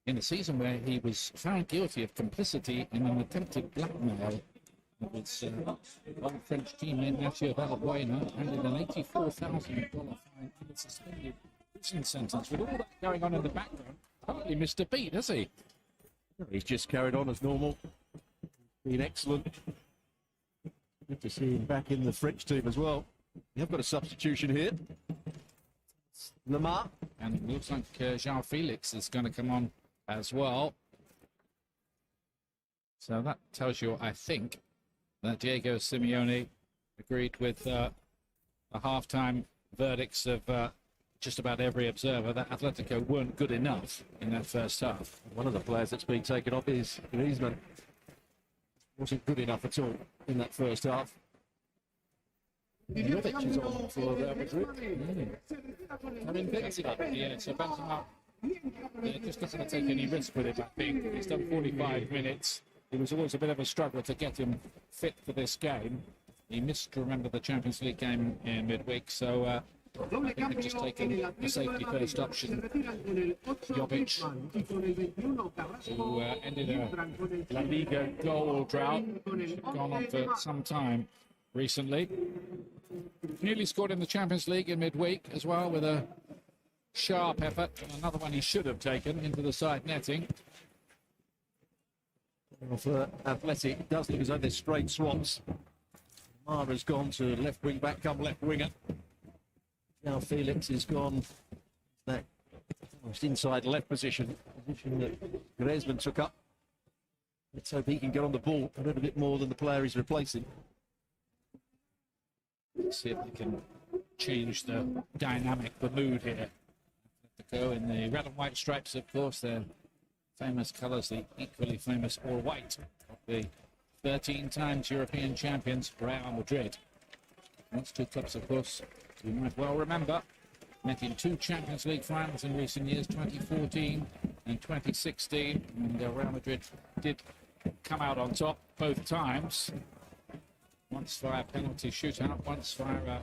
in a season where he was found guilty of complicity in an attempted blackmail. It was one French teammate, Mathieu Valbuena, handed an $84,000 fine and a suspended prison sentence. With all that going on in the background, hardly missed a beat, has he? He's just carried on as normal. Been excellent. Good to see him back in the French team as well. We have got a substitution here. Lamar. And it looks like Jean Felix is going to come on as well. So that tells you, I think, that Diego Simeone agreed with the half-time verdicts of just about every observer that Atletico weren't good enough in that first half. One of the players that's been taken off is Griezmann. Wasn't good enough at all in that first half. Jovic is on for Real Madrid. I mean, Benzema, yeah, so Benzema just doesn't take any risk with it, I think. He's done 45 minutes. It was always a bit of a struggle to get him fit for this game. He missed, remember, the Champions League game in midweek, so I think they've just taken the safety first option. Jovic, who ended a La Liga goal drought, which had gone on for some time recently. Nearly scored in the Champions League in midweek as well, with a sharp effort, and another one he should have taken into the side netting. Well, for Athletic, it does look as though there's straight swaps. Mara's gone to left wing back, come left winger. Now Felix has gone that almost inside left position that Griezmann took up. Let's hope he can get on the ball a little bit more than the player he's replacing. Let's see if they can change the dynamic, the mood here. Atletico in the red and white stripes, of course, their famous colours, the equally famous all-white of the 13 times European champions, Real Madrid. Those two clubs, of course, you might well remember, met in two Champions League finals in recent years, 2014 and 2016, and Real Madrid did come out on top both times. Once via penalty shootout, once via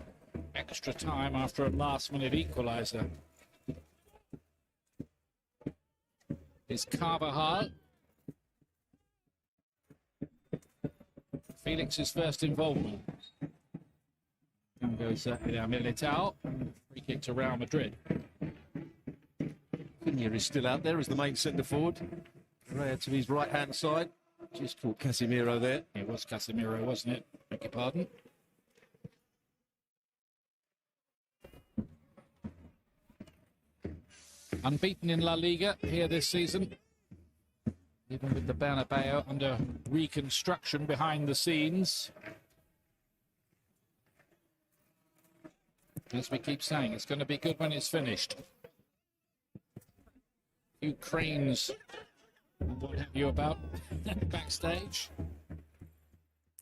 extra time after a last-minute equaliser. Is Carvajal. Felix's first involvement. And goes Militao. Free kick to Real Madrid. Cunha is still out there as the main centre forward. Correa to his right-hand side. Just caught Casemiro there. It was Casemiro, wasn't it? Beg your pardon. Unbeaten in La Liga here this season. Even with the Bernabeu under reconstruction behind the scenes. As we keep saying, it's going to be good when it's finished. Few cranes and what have you about backstage.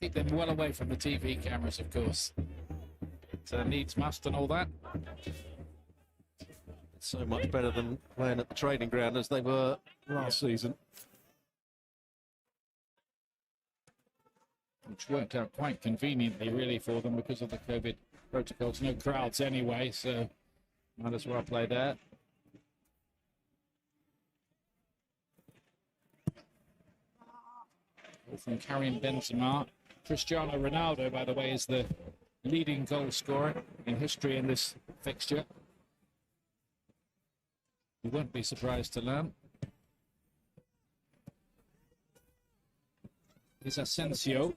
Keep them well away from the TV cameras, of course. So needs must and all that. So much better than playing at the training ground as they were last season. Which worked out quite conveniently, really, for them because of the COVID protocols. No crowds anyway, so might as well play there. From Karim Benzema. Cristiano Ronaldo, by the way, is the leading goal scorer in history in this fixture. You won't be surprised to learn. Is Asensio.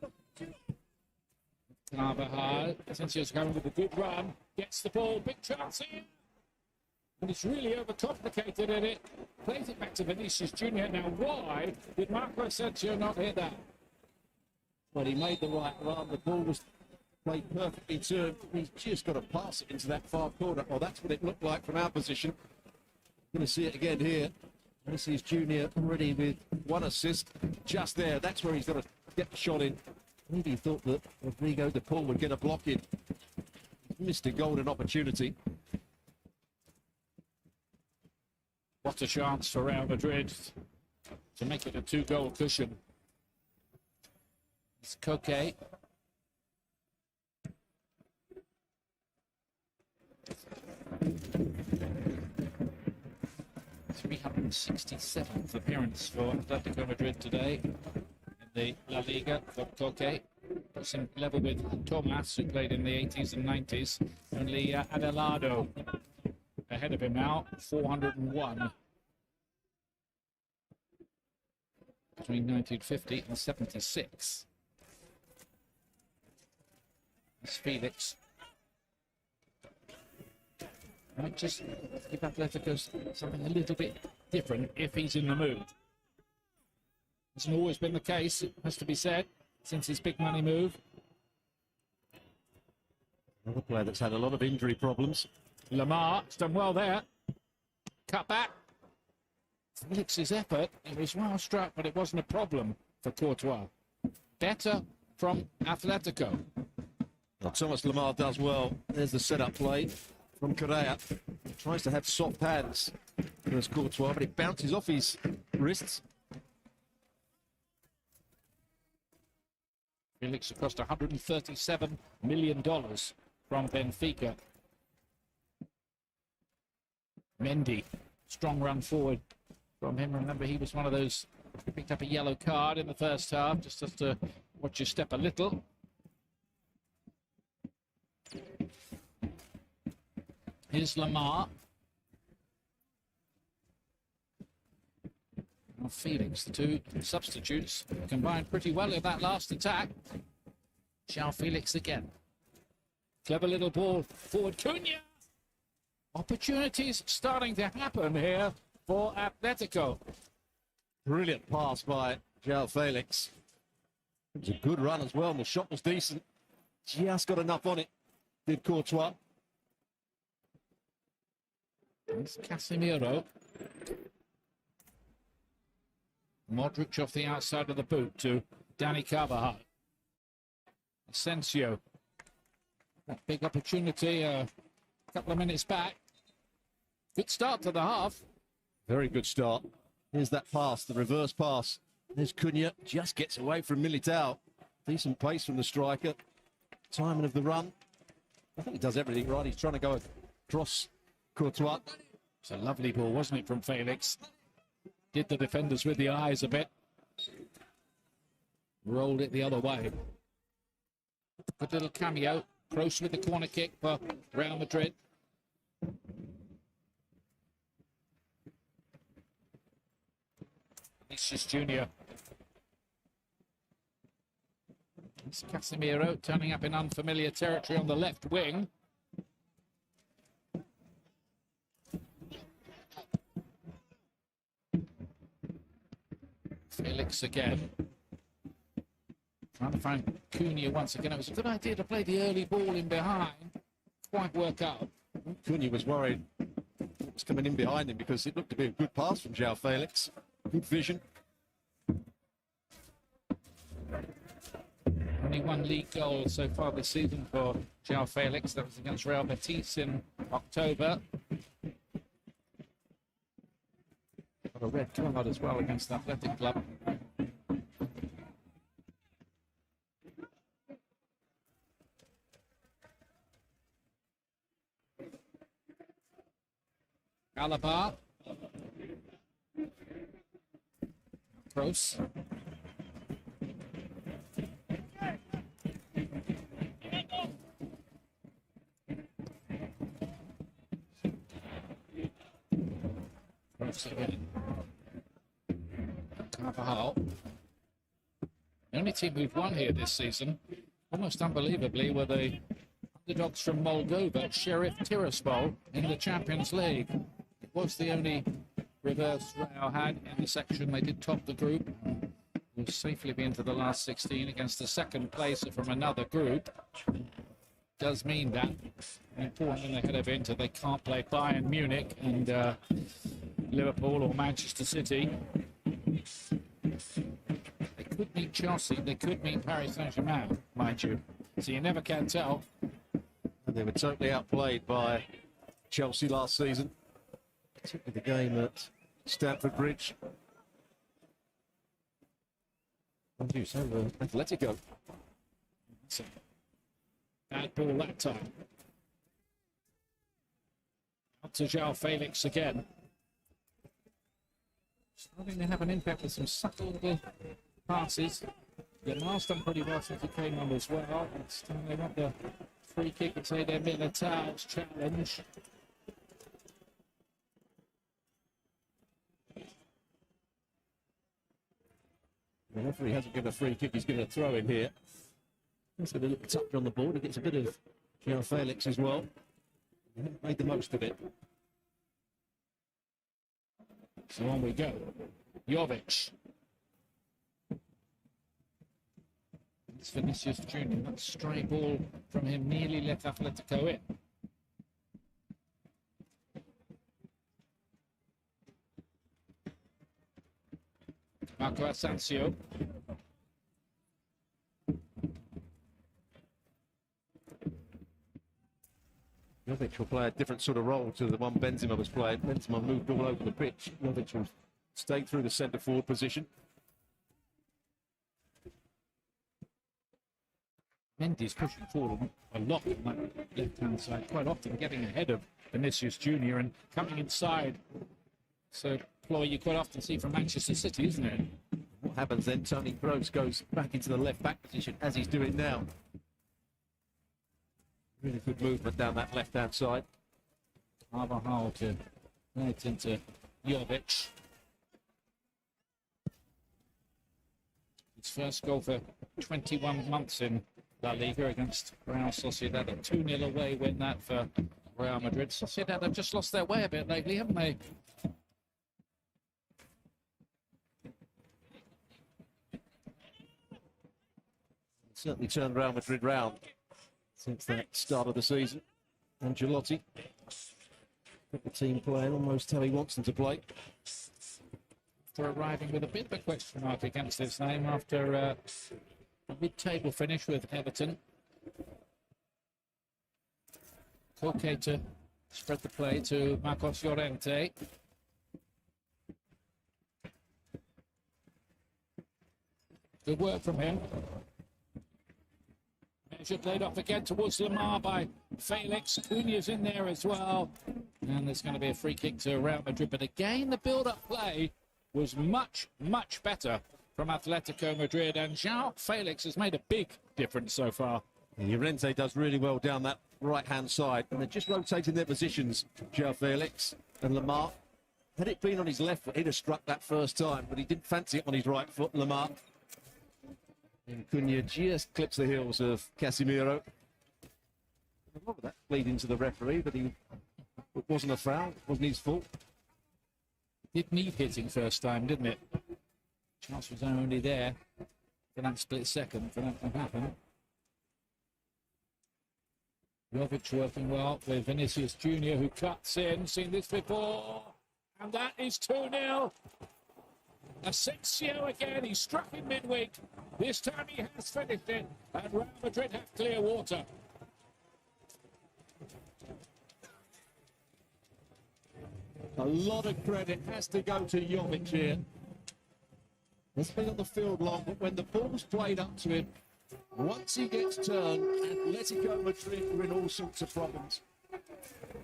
Carvajal. Asensio's going with a good run. Gets the ball. Big chance here. And it's really overcomplicated in it. Plays it back to Vinicius Jr. Now, why did Marco Asensio not hit that? Well, he made the right run. The ball was played perfectly to him. He's just got to pass it into that far corner. Well, that's what it looked like from our position. Going to see it again here. Vinicius Jr. already with one assist just there. That's where he's got to get the shot in. Maybe he thought that Rodrigo de Paul would get a block in. Missed a golden opportunity. What a chance for Real Madrid to make it a two-goal cushion. It's Koke. th appearance for Atletico Madrid today in the La Liga for Koke. Puts him level with Thomas, who played in the 80s and 90s. Only Adelado ahead of him now, 401. Between 1950 and 76. It's Felix. Might just give Atletico something a little bit different if he's in the mood. Hasn't always been the case, it has to be said, since his big money move. Another player that's had a lot of injury problems. Lamar has done well there. Cut back. Felix's effort, it was well struck, but it wasn't a problem for Courtois. Better from Atletico. Well, Thomas Lamar does well. There's the setup play from Correa. Tries to have soft hands as Courtois, but it bounces off his wrists. Felix cost $137 million from Benfica. Mendy, strong run forward from him. Remember, he was one of those who picked up a yellow card in the first half, just has to watch your step a little. Here's Lamar. Now Felix, the two substitutes, combined pretty well in that last attack. João Felix again. Clever little ball forward. Cunha! Opportunities starting to happen here for Atletico. Brilliant pass by João Felix. It was a good run as well, and the shot was decent. Just got enough on it, did Courtois. It's Casemiro. Modric off the outside of the boot to Danny Carvajal. Asensio. That big opportunity a couple of minutes back. Good start to the half. Very good start. Here's that pass, the reverse pass. There's Cunha, just gets away from Militao. Decent pace from the striker. Timing of the run. I think he does everything right. He's trying to go across Courtois. It's a lovely ball, wasn't it, from Felix? Did the defenders with the eyes a bit. Rolled it the other way. Good little cameo. Kroos with the corner kick for Real Madrid. Vinicius Junior. It's Casemiro turning up in unfamiliar territory on the left wing. Felix again. Trying to find Cunha once again. It was a good idea to play the early ball in behind. Quite work out. Cunha was worried it was coming in behind him because it looked to be a good pass from João Felix. Good vision. Only one league goal so far this season for João Felix. That was against Real Betis in October. Got a red card as well against the Athletic Club. Alaba. Kroos. Carvajal. The only team who've won here this season, almost unbelievably, were the underdogs from Moldova, Sheriff Tiraspol, in the Champions League. It was the only reverse Real had in the section. They did top the group. Will safely be into the last 16 against the second placer from another group. Does mean that important when they head over into they can't play Bayern Munich and Liverpool or Manchester City. They could meet Chelsea, they could meet Paris Saint-Germain, mind you. So you never can tell. And they were totally outplayed by Chelsea last season, particularly the game at Stamford Bridge. And you said Atletico. So, bad ball that time. Up to João Felix again. Starting to have an impact with some subtle little passes. Yamal's done pretty well since he came on as well. It's time they want the free kick. It's Eder Militao's challenge. The referee hasn't given a free kick, he's given a throw in here. He's got a little touch on the board. He gets a bit of João Felix as well. He made the most of it. So on we go. Jovic. It's Vinicius Junior. That stray ball from him nearly let Atletico in. Marco Asensio. Jovic will play a different sort of role to the one Benzema was playing. Benzema moved all over the pitch. Jovic will stay through the centre forward position. Mendy's pushing forward a lot on that left-hand side, quite often getting ahead of Vinicius Junior and coming inside. So, ploy you quite often see from Manchester City, isn't it? What happens then? Toni Kroos goes back into the left-back position as he's doing now. Really good movement down that left-hand side. Carvajal to right into Jovic. His first goal for 21 months in La Liga against Real Sociedad. A 2-0 away win that for Real Madrid. Sociedad have just lost their way a bit lately, haven't they? Certainly turned Real Madrid round since the start of the season. Ancelotti got the team playing almost how he wants them to play. after arriving with a bit of a question mark against his name after a mid-table finish with Everton. Okay to spread the play to Marcos Llorente. Good work from him. Measured laid off again towards Lamar by Felix. Cunha's in there as well. And there's going to be a free kick to Real Madrid. But again, the build-up play was much, much better from Atletico Madrid. And João Felix has made a big difference so far. And Llorente does really well down that right-hand side. And they're just rotating their positions, João Felix and Lamar. Had it been on his left foot, he'd have struck that first time. But he didn't fancy it on his right foot, Lamar. And Cunha just clips the heels of Casemiro. A lot of that played into the referee, but it wasn't a foul. It wasn't his fault. Did need hitting first time, didn't it? Chance was only there for that split second for that to happen. Jovic working well with Vinicius Jr., who cuts in. Seen this before. And that is 2-0. Asensio again, he struck in midweek. This time he has finished it, and Real Madrid have clear water. A lot of credit has to go to Jovic here. He's been on the field long, but when the ball's played up to him, once he gets turned, Atletico Madrid are in all sorts of problems.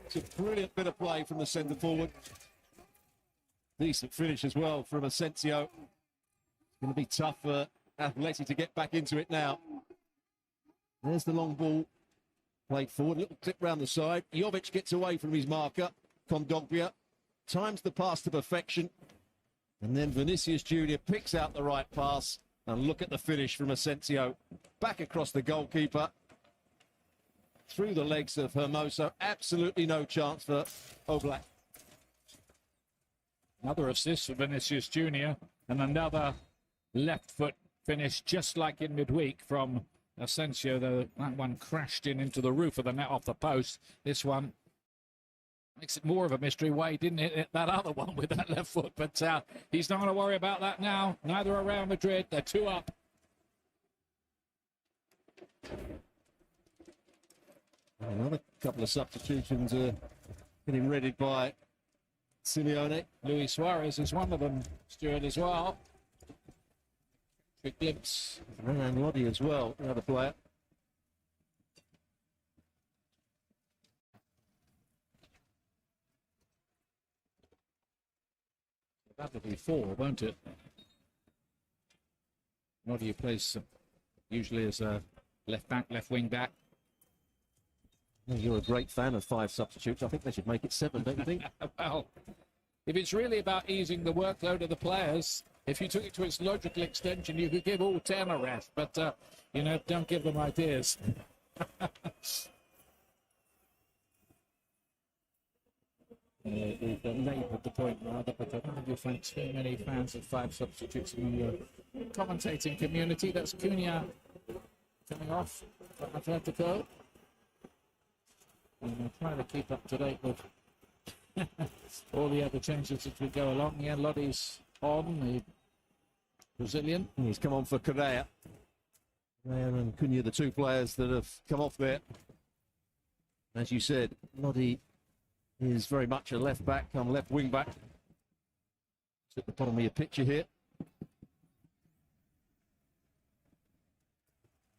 It's a brilliant bit of play from the centre forward. Decent finish as well from Asensio. It's going to be tough for Atleti to get back into it now. There's the long ball played forward, little clip round the side. Jovic gets away from his marker, Kondogbia. Times the pass to perfection. And then Vinicius Jr. picks out the right pass. And look at the finish from Asensio. Back across the goalkeeper. Through the legs of Hermoso. Absolutely no chance for Oblak. Another assist for Vinicius Jr. and another left foot finish just like in midweek from Asensio, though that one crashed into the roof of the net off the post. This one makes it more of a mystery why he didn't hit that other one with that left foot, but he's not going to worry about that now. Neither are Real Madrid. They're 2 up. Another couple of substitutions getting readied by Simeone. Luis Suarez is one of them, Stuart, as well. Quick glimpse. And Lodi as well, another player. That'll be 4, won't it? Lodi plays usually as a left back, left wing back. You're a great fan of 5 substitutes. I think they should make it 7, don't you think? Well, if it's really about easing the workload of the players, if you took it to its logical extension, you could give all 10 a rest. But, you know, don't give them ideas. We've laboured the point rather, but I don't think you'll find too many fans of 5 substitutes among your commentating community. That's Cunha coming off for Atletico. And we'll try to keep up to date with all the other changes as we go along. Yeah, Lodi's on, the Brazilian. He's come on for Correa. And Cunha, the 2 players that have come off there. As you said, Lodi is very much a left back, left wing back. It's at the bottom of your picture here.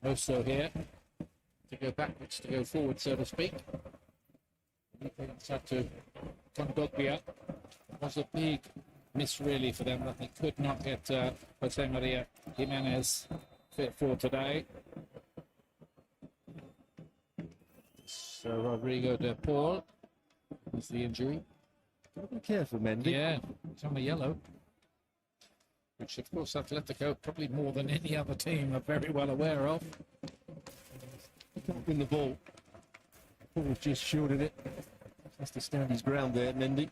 Also here, to go backwards, to go forward, so to speak. It's up to Kondogbia. It was a big miss, really, for them that they could not get Jose Maria Jimenez fit for today. So Rodrigo de Paul is the injury. Be careful, Mendy. Yeah, it's on the yellow. Which, of course, Atletico, probably more than any other team, are very well aware of. He can't win the ball. Paul's just shielded it. Has to stand his ground there, Mendy.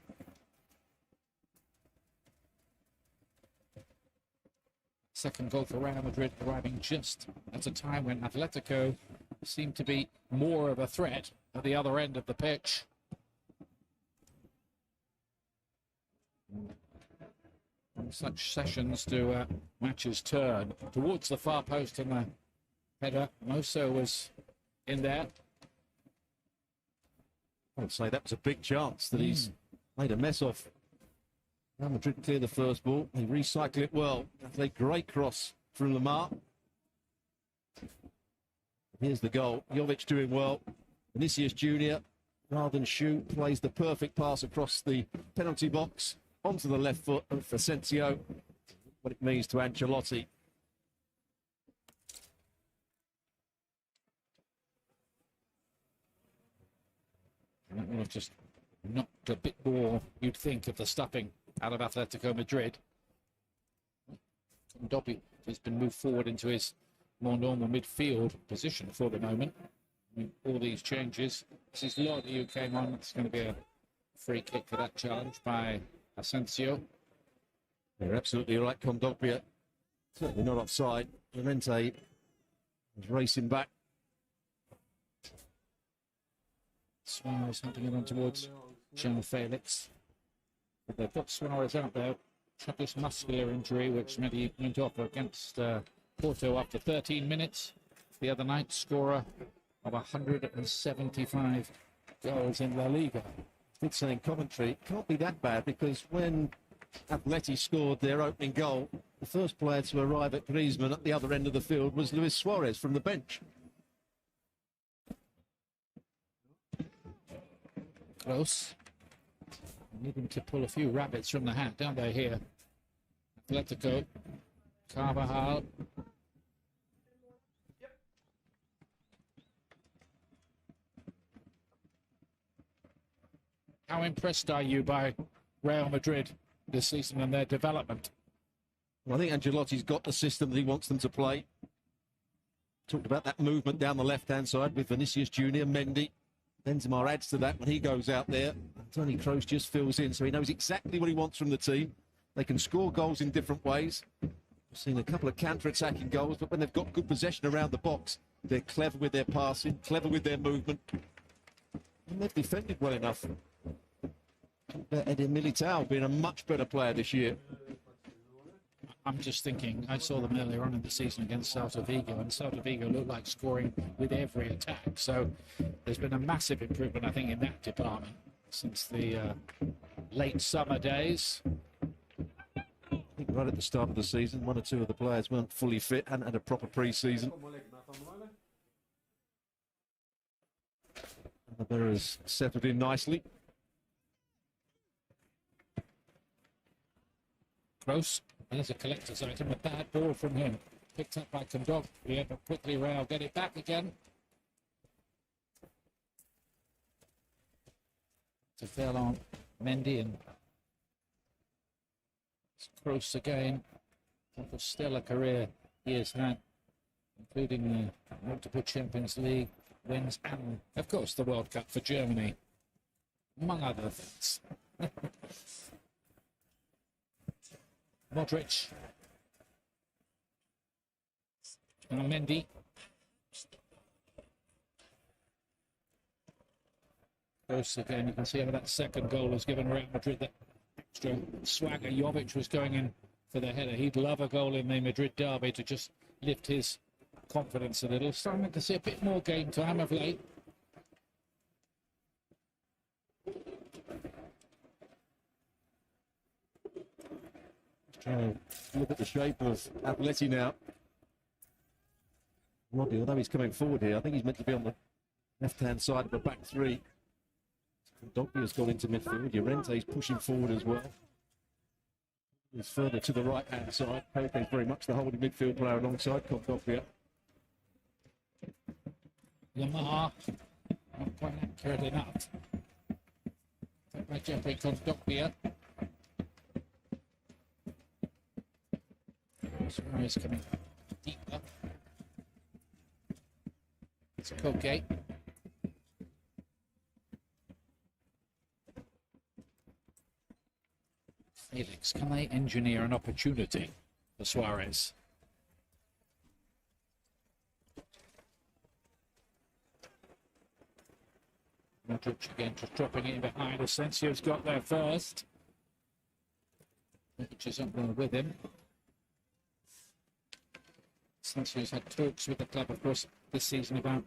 Second goal for Real Madrid arriving just at a time when Atletico seemed to be more of a threat at the other end of the pitch. such sessions do matches turn towards the far post and the header. Moso was in there. I would say that was a big chance that he's made a mess of. Real Madrid clear the first ball. They recycle it well. That's a great cross from Lamar. Here's the goal. Jovic doing well. Vinicius Jr., rather than shoot, plays the perfect pass across the penalty box onto the left foot of Asensio. What it means to Ancelotti. That would have just knocked a bit more, you'd think, of the stuffing out of Atletico Madrid. Dobby has been moved forward into his more normal midfield position for the moment. I mean, all these changes. This is Lodi who came on. It's going to be a free kick for that challenge by Asensio. You're absolutely right, Kondogbia. Certainly not offside. Llorente is racing back. Suarez hunting it on towards Jean Felix. But they've got Suarez out there. Had this muscular injury, which meant he went off against Porto after 13 minutes. The other night, scorer of 175 goals in La Liga. Did say in commentary, it can't be that bad because when Atleti scored their opening goal, the first player to arrive at Griezmann at the other end of the field was Luis Suarez from the bench. Close. Needing to pull a few rabbits from the hat, don't they, here? Atletico. Carvajal. How impressed are you by Real Madrid this season and their development? Well, I think Ancelotti's got the system that he wants them to play. Talked about that movement down the left-hand side with Vinicius Jr., Mendy. Benzema adds to that when he goes out there. Toni Kroos just fills in, so he knows exactly what he wants from the team. They can score goals in different ways. We've seen a couple of counter-attacking goals, but when they've got good possession around the box, they're clever with their passing, clever with their movement. And they've defended well enough. Eder Militao being a much better player this year. I'm just thinking, I saw them earlier on in the season against Celta Vigo, and Celta Vigo looked like scoring with every attack. So there's been a massive improvement, I think, in that department since the late summer days. I think right at the start of the season, one or two of the players weren't fully fit, hadn't had a proper pre-season. Rivera's settled in nicely. Close. There's a collector's item, a bad ball from him. Picked up by Kondogbia, but quickly Real get it back again. To fail on Mendy and Kroos again. What a stellar career he has had, including the multiple Champions League wins and, of course, the World Cup for Germany, among other things. Modric. And Mendy. Close again. You can see how that second goal has given Real Madrid that extra swagger. Jovic was going in for the header. He'd love a goal in the Madrid derby to just lift his confidence a little. Starting to see a bit more game time of late. Trying to look at the shape of Atleti now. Roddy, although he's coming forward here, I think he's meant to be on the left-hand side of the back three. Dogbia gone into midfield. Llorente's pushing forward as well. He's further to the right-hand side. Pepe's very much the holding midfield player alongside Dogbia. Lamar, not quite accurate enough. By Jeffrey Kondogbia. Suarez coming deeper. It's Koke. Felix, can they engineer an opportunity for Suarez? Modric again just dropping in behind. Asensio's got there first. which is up there with him. Since he's had talks with the club, of course, this season about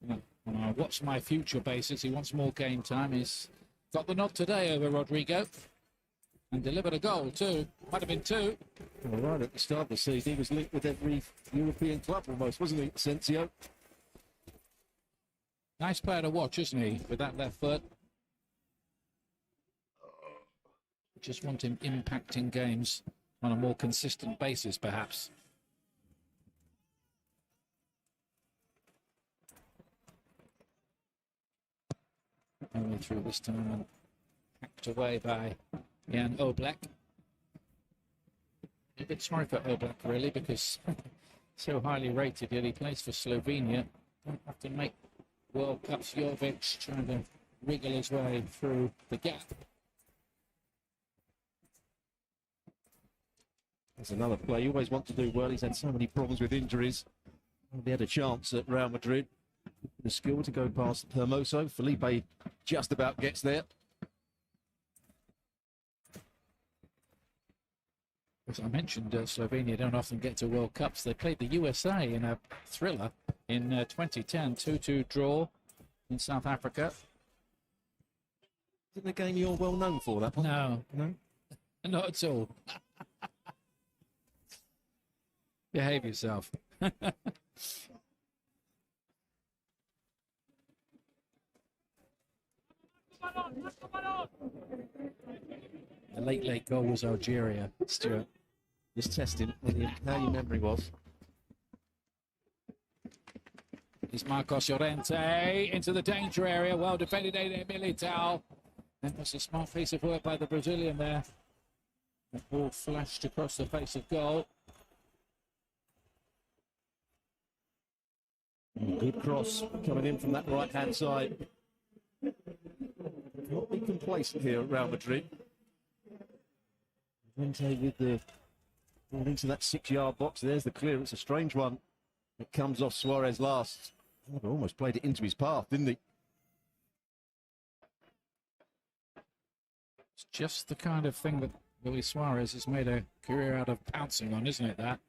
on a what's my future basis. He wants more game time. He's got the nod today over Rodrigo and delivered a goal too. Might have been two. Well, right at the start of the season, he was linked with every European club almost, wasn't he, Asensio? Nice player to watch, isn't he, with that left foot? Just want him impacting games on a more consistent basis, perhaps. Only through this time and hacked away by Jan Oblak. A bit sorry for Oblak, really, because so highly rated, yet he plays for Slovenia. Don't have to make World Cups. Jovic trying to wriggle his way through the gap. There's another player you always want to do well. He's had so many problems with injuries. He had a chance at Real Madrid. The skill to go past Hermoso. Felipe just about gets there. As I mentioned, Slovenia don't often get to World Cups. They played the USA in a thriller in 2010, 2-2 draw in South Africa. Isn't the game you're well known for, that one? No. No? Not at all. Behave yourself. The late goal was Algeria, Stuart. Just testing how your memory was. Is Marcos Llorente into the danger area. Well defended, Ede Militao. That was a smart piece of work by the Brazilian there. The ball flashed across the face of goal. Good cross coming in from that right-hand side. Not be complacent here at Real Madrid. Llorente with the ball into that 6-yard box. There's the clearance, a strange one. It comes off Suarez last. Oh, almost played it into his path, didn't he? It's just the kind of thing that Luis Suarez has made a career out of pouncing on, isn't it, that?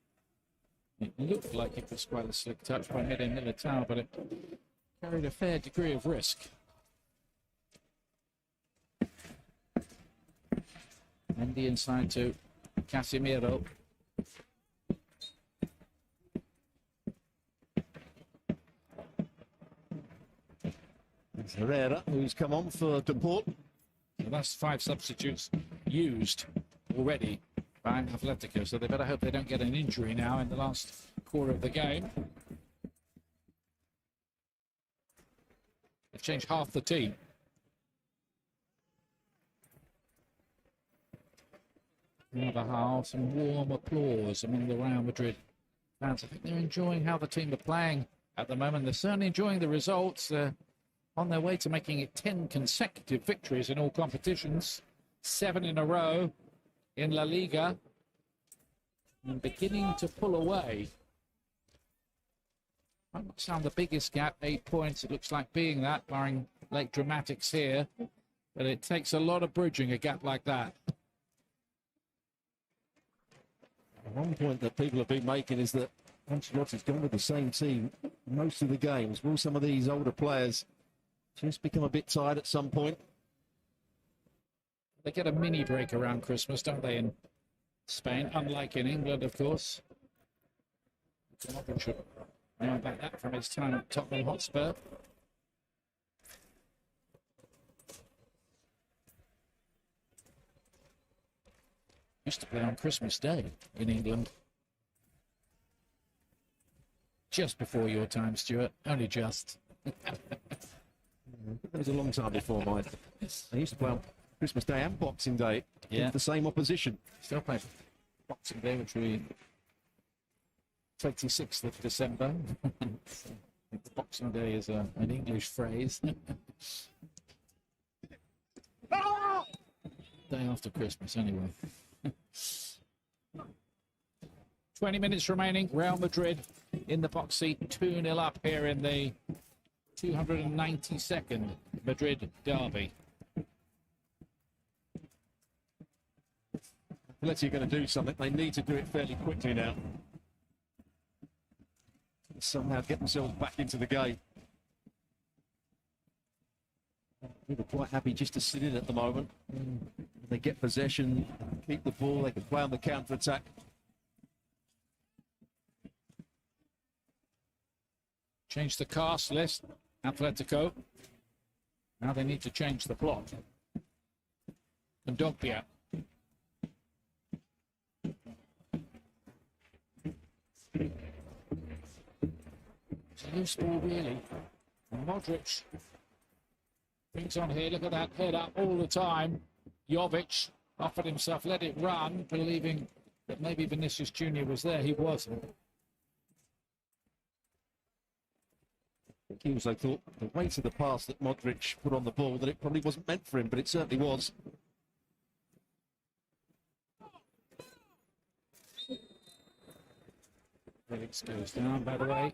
It looked like it was quite a slick touch by Ede Militao, but it carried a fair degree of risk. And the inside to Casemiro. It's Herrera who's come on for Deport. So that's 5 substitutes used already by Atletico, so they better hope they don't get an injury now in the last quarter of the game. They've changed half the team. Another half, some warm applause among the Real Madrid fans. I think they're enjoying how the team are playing at the moment. They're certainly enjoying the results. They're on their way to making it 10 consecutive victories in all competitions, 7 in a row in La Liga, and beginning to pull away. Might not sound the biggest gap, 8 points. It looks like being that, barring late dramatics here, but it takes a lot of bridging, a gap like that. One point that people have been making is that Ancelotti's gone with the same team most of the games. Will some of these older players just become a bit tired at some point? They get a mini break around Christmas, don't they, in Spain? Unlike in England, of course. Jonathan should know about that from his time at Tottenham Hotspur. Used to play on Christmas Day in England. Just before your time, Stuart. Only just. That was a long time before mine. I used to play on Christmas Day and Boxing Day against the same opposition. Still play Boxing Day, which we 26th of December. Boxing Day is an English phrase. Day after Christmas, anyway. 20 minutes remaining. Real Madrid in the box seat, 2-0 up here in the 292nd Madrid derby. Atleti are going to do something. They need to do it fairly quickly now. Somehow get themselves back into the game. People are quite happy just to sit in at the moment. They get possession, keep the ball, they can play on the counter-attack. Change the cast list, Atletico. Now they need to change the plot. And Dogbia. It's a loose ball, really. And Modric thinks on here, look at that head up all the time. Jovic offered himself, let it run, believing that maybe Vinicius Jr. was there. He wasn't. He also thought the weight of the pass that Modric put on the ball, that it probably wasn't meant for him, but it certainly was. Felix goes down, by the way.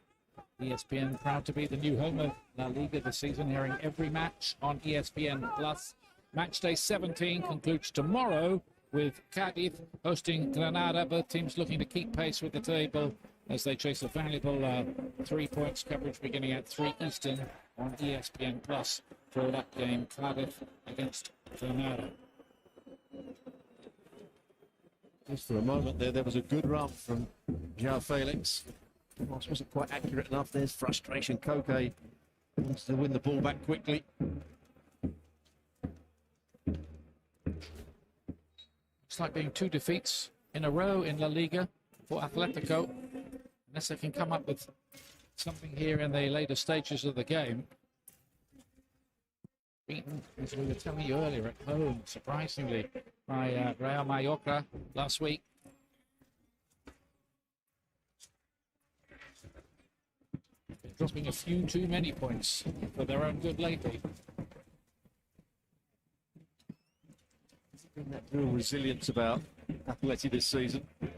ESPN proud to be the new home of La Liga this season, airing every match on ESPN Plus. Match day 17 concludes tomorrow with Cadiz hosting Granada. Both teams looking to keep pace with the table as they chase a valuable 3 points coverage beginning at 3 Eastern on ESPN Plus for that game, Cadiz against Granada. Just for a moment there was a good run from João Felix. Wasn't quite accurate enough. There's frustration. Koke wants to win the ball back quickly. It's like being 2 defeats in a row in La Liga for Atletico. Unless they can come up with something here in the later stages of the game. Beaten, as we were telling you earlier, at home, surprisingly, by Real Mallorca last week. Dropping a few too many points for their own good lately. That real resilience about Atleti this season. They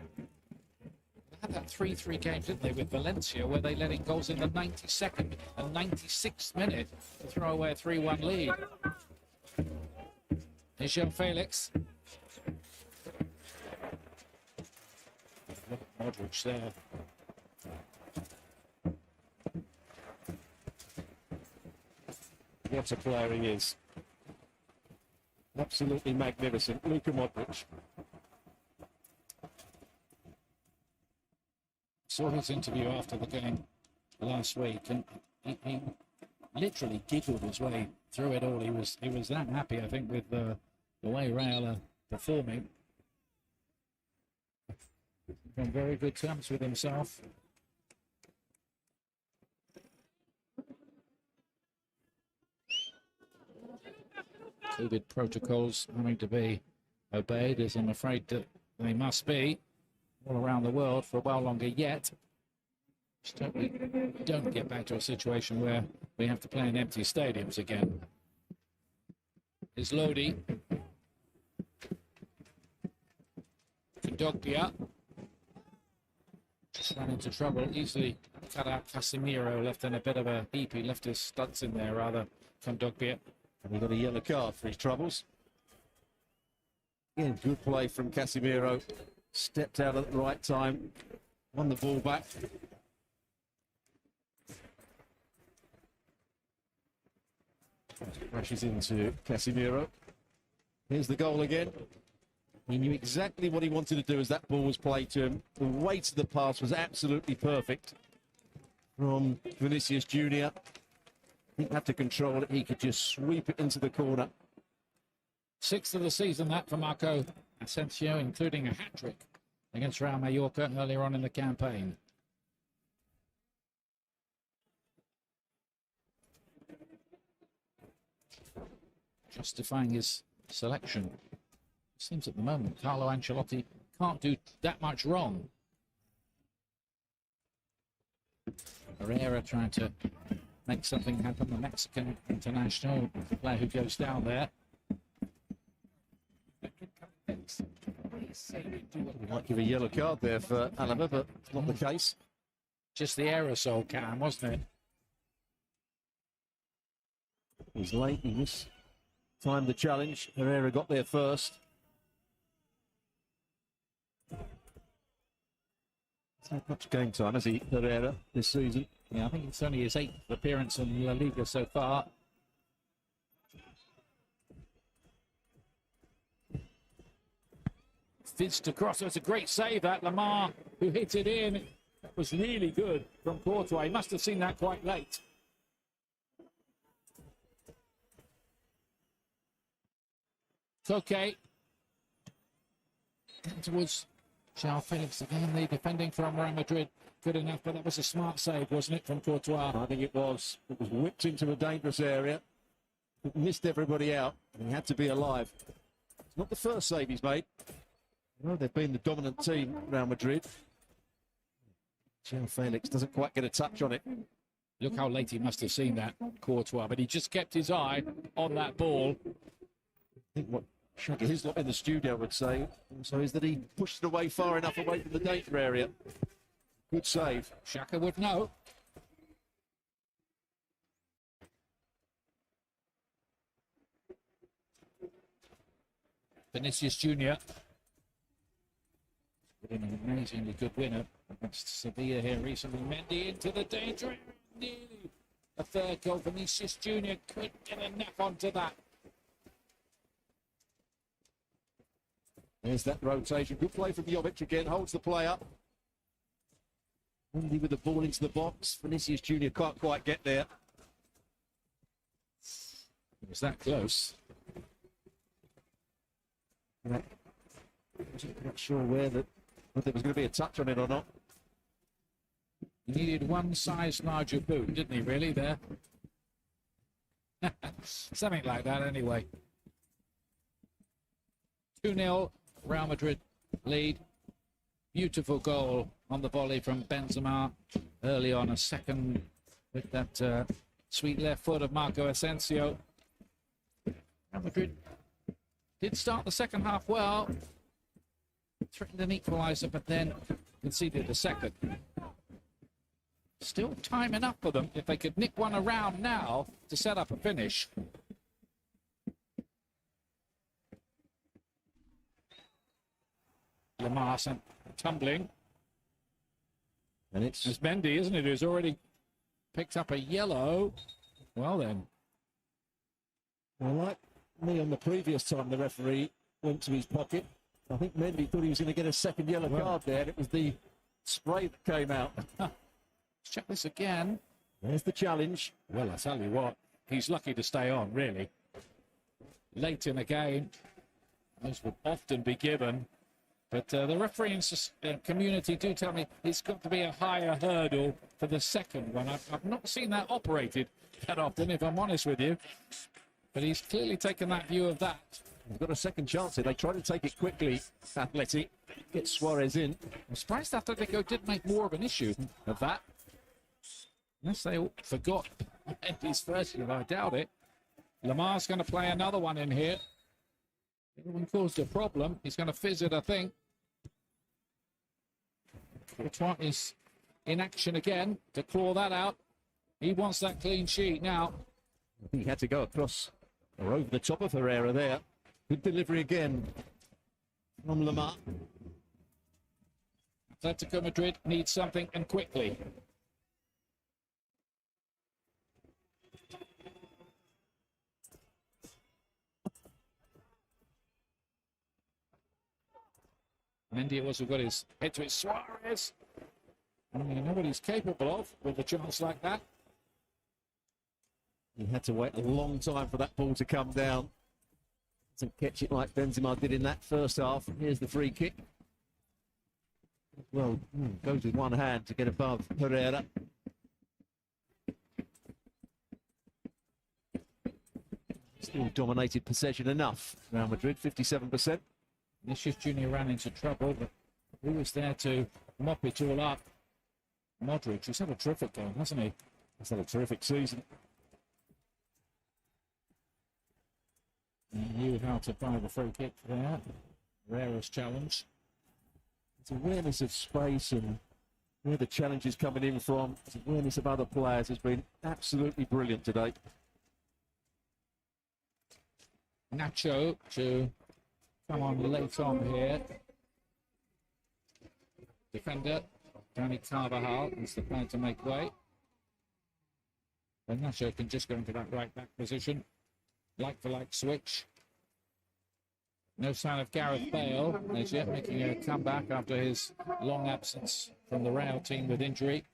had that 3-3 game, didn't they, with Valencia, where they let in goals in the 92nd and 96th minute to throw away a 3-1 lead. Here's João Felix. Modric there. What a player he is. Absolutely magnificent. Luka Modric. Saw his interview after the game last week, and he literally giggled his way through it all. He was that happy, I think, with the way Real are performing. On very good terms with himself. COVID protocols having to be obeyed, as I'm afraid that they must be all around the world for a while longer yet. Just hope we don't get back to a situation where we have to play in empty stadiums again. Is Lodi. Dogbia. Just ran into trouble. Easily cut out Casemiro, left in a bit of a heap. He left his studs in there, rather, Dogbia. And he got a yellow card for his troubles. Again, good play from Casemiro. Stepped out at the right time. Won the ball back. Crashes into Casemiro. Here's the goal again. He knew exactly what he wanted to do as that ball was played to him. The weight of the pass was absolutely perfect from Vinicius Jr. He didn't have to control it. He could just sweep it into the corner. 6th of the season, that for Marco Asensio, including a hat-trick against Real Mallorca earlier on in the campaign. Justifying his selection. Seems at the moment Carlo Ancelotti can't do that much wrong. Herrera trying to make something happen. The Mexican international player who goes down there. Might give a yellow card there for Alaba, but it's not the case. Just the aerosol can, wasn't it? He's late. He missed time the challenge. Herrera got there first. Not much game time, has he, Herrera, this season? Yeah, I think it's only his 8th appearance in La Liga so far. Fizzed across. It was a great save, that Lamar, who hit it in. That was really good from Courtois. He must have seen that quite late. Tilbake. Towards João Felix again, the defending from Real Madrid. Good enough, but that was a smart save, wasn't it, from Courtois? I think it was. It was whipped into a dangerous area. It missed everybody out, and he had to be alive. It's not the first save he's made. Well, they've been the dominant team, Real Madrid. João Felix doesn't quite get a touch on it. Look how late he must have seen that, Courtois, but he just kept his eye on that ball. I think what Shaka Hislop in the studio would say also is that he pushed it away far enough away from the danger area. Good save. Shaka would know. Vinicius Jr. Been an amazingly good winner against Sevilla here recently. Mendy into the danger area. Nearly a third goal. Vinicius Jr. couldn't get enough onto that. There's that rotation. Good play from Jovic again. Holds the play up. Mendy with the ball into the box. Vinicius Jr. can't quite get there. It was that close. Not sure whether there was going to be a touch on it or not. He needed one size larger boot, didn't he, really, there? Something like that, anyway. 2-0, Real Madrid lead. Beautiful goal on the volley from Benzema early on, a second with that sweet left foot of Marco Asensio. Real Madrid did start the second half well, threatened an equaliser, but then conceded the second. Still time enough for them if they could nick one around now to set up a finish. Lamar sent tumbling. And it's Mendy, isn't it, who's already picked up a yellow. Well then. Well, like me on the previous time the referee went to his pocket, I think Mendy thought he was going to get a second yellow card there. It was the spray that came out. Let's check this again. There's the challenge. Well, I tell you what, he's lucky to stay on, really. Late in the game, those would often be given. But the refereeing community do tell me it's got to be a higher hurdle for the second one. I've not seen that operated that often, if I'm honest with you. But he's clearly taken that view of that. They've got a second chance here. They try to take it quickly. Athletic get Suarez in. I'm surprised Atletico did make more of an issue of that. Unless they forgot Mendy's first year, I doubt it. Lamar's going to play another one in here. The other one caused a problem. He's going to fizz it, I think. Courtois is in action again to claw that out. He wants that clean sheet now. I think he had to go across or over the top of Herrera there. Good delivery again from Lamar. Atletico Madrid needs something, and quickly. Mendy it was who got his head to his Suarez. And you know what he's capable of with a chance like that. He had to wait a long time for that ball to come down. Doesn't catch it like Benzema did in that first half. Here's the free kick. Well, goes with one hand to get above Herrera. Still dominated possession enough. Real Madrid, 57%. Vinicius Jr. ran into trouble, but who was there to mop it all up? Modric, he's had a terrific game, hasn't he? He's had a terrific season. He knew how to buy the free kick there. Rarest challenge. His awareness of space and where the challenge is coming in from, his awareness of other players has been absolutely brilliant today. Nacho to come on late on here. Defender Danny Carvajal is the player to make way. And Nacho can just go into that right back position. Like for like switch. No sign of Gareth Bale as yet, making a comeback after his long absence from the Real team with injury.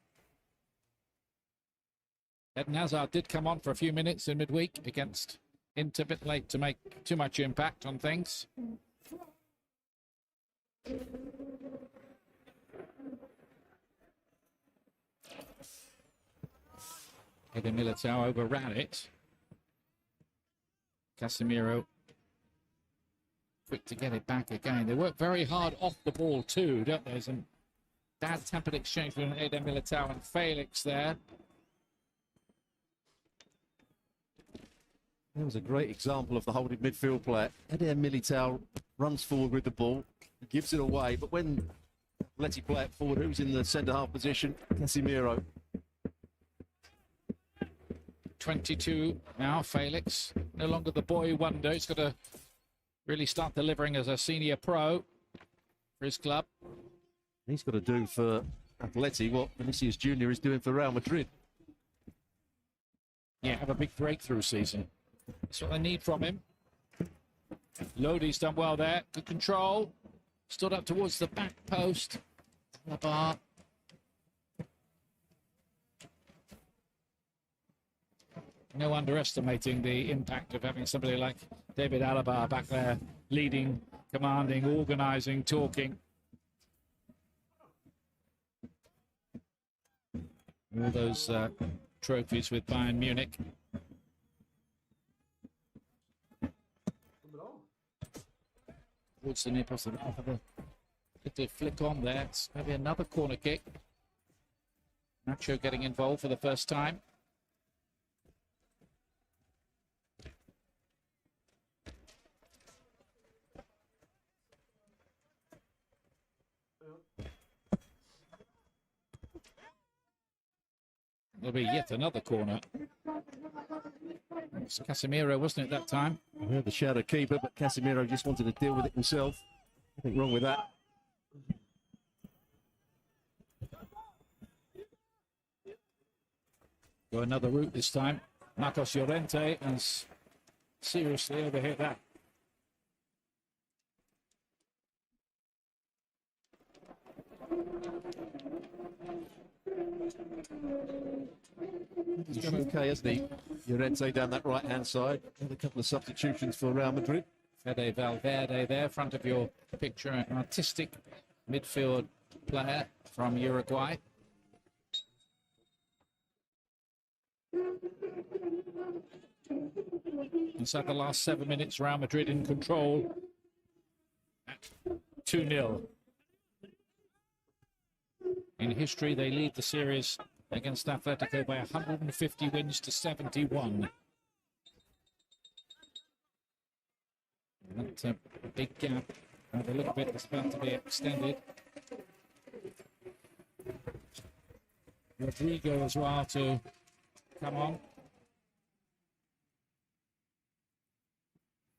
Eden Hazard did come on for a few minutes in midweek against Inter, a bit late to make too much impact on things. Eden Militao overran it. Casemiro quick to get it back again. They work very hard off the ball too, don't they? Some bad-tempered exchange between Eden Militao and Felix there. That was a great example of the holding midfield player. Eder Militao runs forward with the ball, gives it away, but when Letty play it forward, who's in the centre-half position? Casemiro. 22 now, Felix. No longer the boy wonder. He's got to really start delivering as a senior pro for his club. He's got to do for Atleti what Vinicius Jr. is doing for Real Madrid. Yeah, have a big breakthrough season. That's what they need from him. Lodi's done well there. Good control. Stood up towards the back post. The bar. No underestimating the impact of having somebody like David Alaba back there, leading, commanding, organising, talking. All those trophies with Bayern Munich. Towards the near post, little flick on there. It's maybe another corner kick. Nacho getting involved for the first time. There'll be yet another corner. It's Casemiro, wasn't it, that time? Yeah, the shadow keeper, but Casemiro just wanted to deal with it himself. Nothing wrong with that. Go another route this time. Marcos Llorente has seriously overhit that. He's done okay, hasn't he? Llorente down that right-hand side. And a couple of substitutions for Real Madrid. Fede Valverde there, front of your picture, an artistic midfield player from Uruguay. Inside the last 7 minutes, Real Madrid in control at 2-0. In history, they lead the series against Atletico by 150 wins to 71. That's a big gap. A little bit that's about to be extended. Rodrigo as well to come on.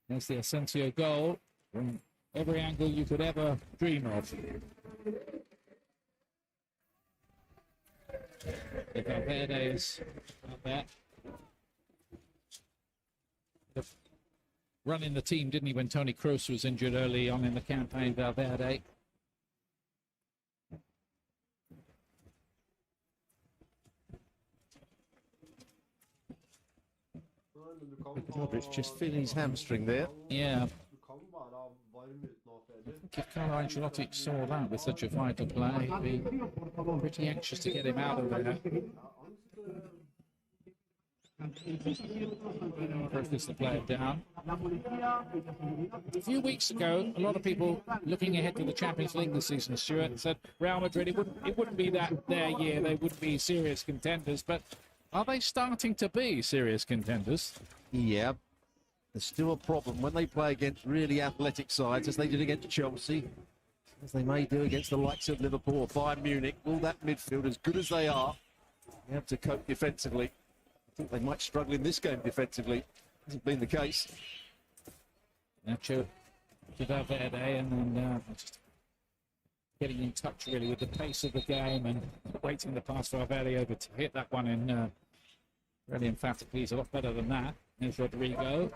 There's the Asensio goal from every angle you could ever dream of. Valverde is out there. Running the team, didn't he, when Toni Kroos was injured early on in the campaign, Valverde. Modric just feeling his hamstring there. Yeah. If Carlo Ancelotti saw that with such a vital play, he'd be pretty anxious to get him out of there. Focus the player down. A few weeks ago, a lot of people looking ahead to the Champions League this season, Stuart, said Real Madrid, it wouldn't be that their year, they wouldn't be serious contenders, but are they starting to be serious contenders? Yeah. There's still a problem when they play against really athletic sides, as they did against Chelsea, as they may do against the likes of Liverpool or Bayern Munich. Will that midfield, as good as they are, they have to cope defensively? I think they might struggle in this game defensively. Hasn't been the case. Nacho to Valverde, and then just getting in touch really with the pace of the game and waiting the pass for Aurelio to hit that one in really emphatically. He's a lot better than that. There's Rodrigo.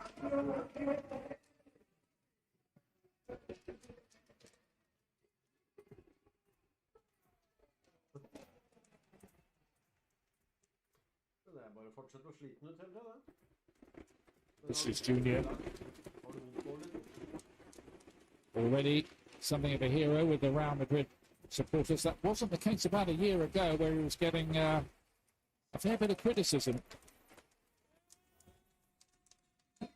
This is Junior. Already something of a hero with the Real Madrid supporters. That wasn't the case about a year ago, where he was getting a fair bit of criticism.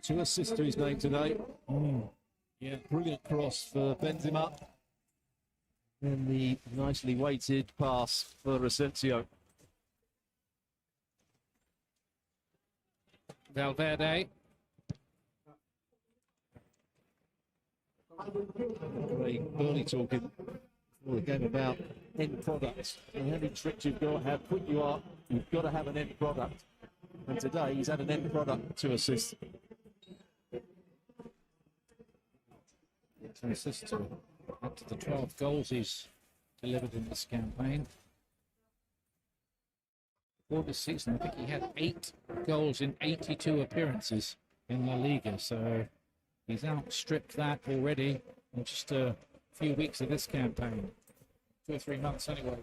2 assists to his name today. Yeah, brilliant cross for Benzema. And the nicely weighted pass for Asensio. Valverde. Very early talking before the game about end products and how many tricks you've got, how quick you are. You've got to have an end product. And today he's had an end product, 2 assists. 2 assists to up to the 12 goals he's delivered in this campaign. For this season, I think he had 8 goals in 82 appearances in La Liga, so he's outstripped that already in just a few weeks of this campaign. 2 or 3 months anyway.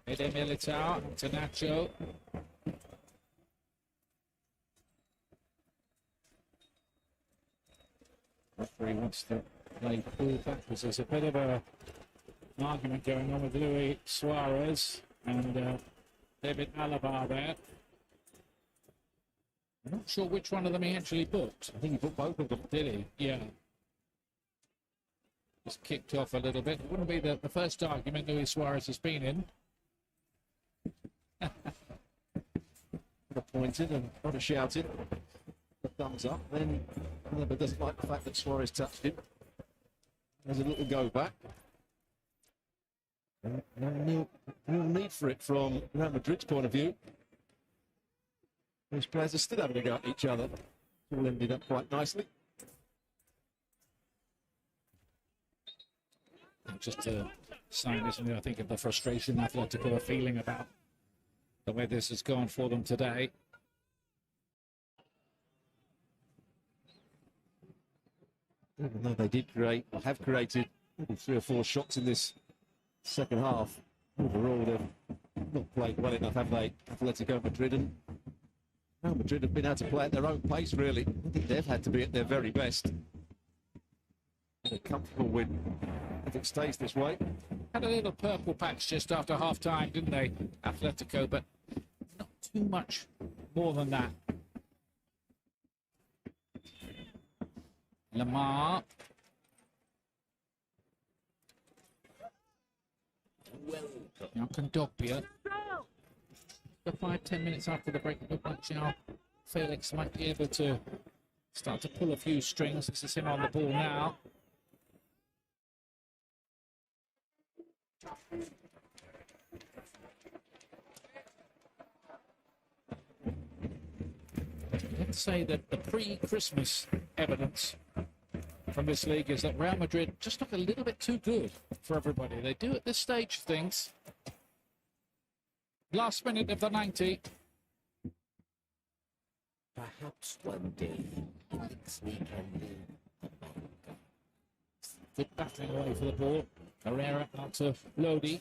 Ede Militao to Nacho. Referee wants to play ball backwards. There's a bit of an argument going on with Luis Suarez and David Alaba there. I'm not sure which one of them he actually booked. I think he booked both of them. Did he? Yeah. Just kicked off a little bit. It wouldn't be the first argument Luis Suarez has been in. Pointed and not a shouted. The thumbs up. Then Alaba doesn't like the fact that Suarez touched him. There's a little go back. No need for it from Real Madrid's point of view. Those players are still having a go at each other. All ended up quite nicely. Just a sign, isn't it, I think, of the frustration Atletico are feeling about the way this has gone for them today. Even though they did create, or have created, maybe 3 or 4 shots in this second half, overall they've not played well enough, have they? Atletico Madrid, and Real Madrid have been able to play at their own pace, really. I think they've had to be at their very best. A comfortable win if it stays this way. Had a little purple patch just after half-time, didn't they, Atletico, but not too much more than that. Lamar. Now Kondogbia. 5-10 minutes after the break, it looked like now Felix might be able to start to pull a few strings. This is him on the ball now. I have to say that the pre-Christmas evidence from this league is that Real Madrid just look a little bit too good for everybody. They do at this stage of things. Last minute of the 90. Perhaps one day we can be. Good battling away for the ball. Herrera out to Lodi.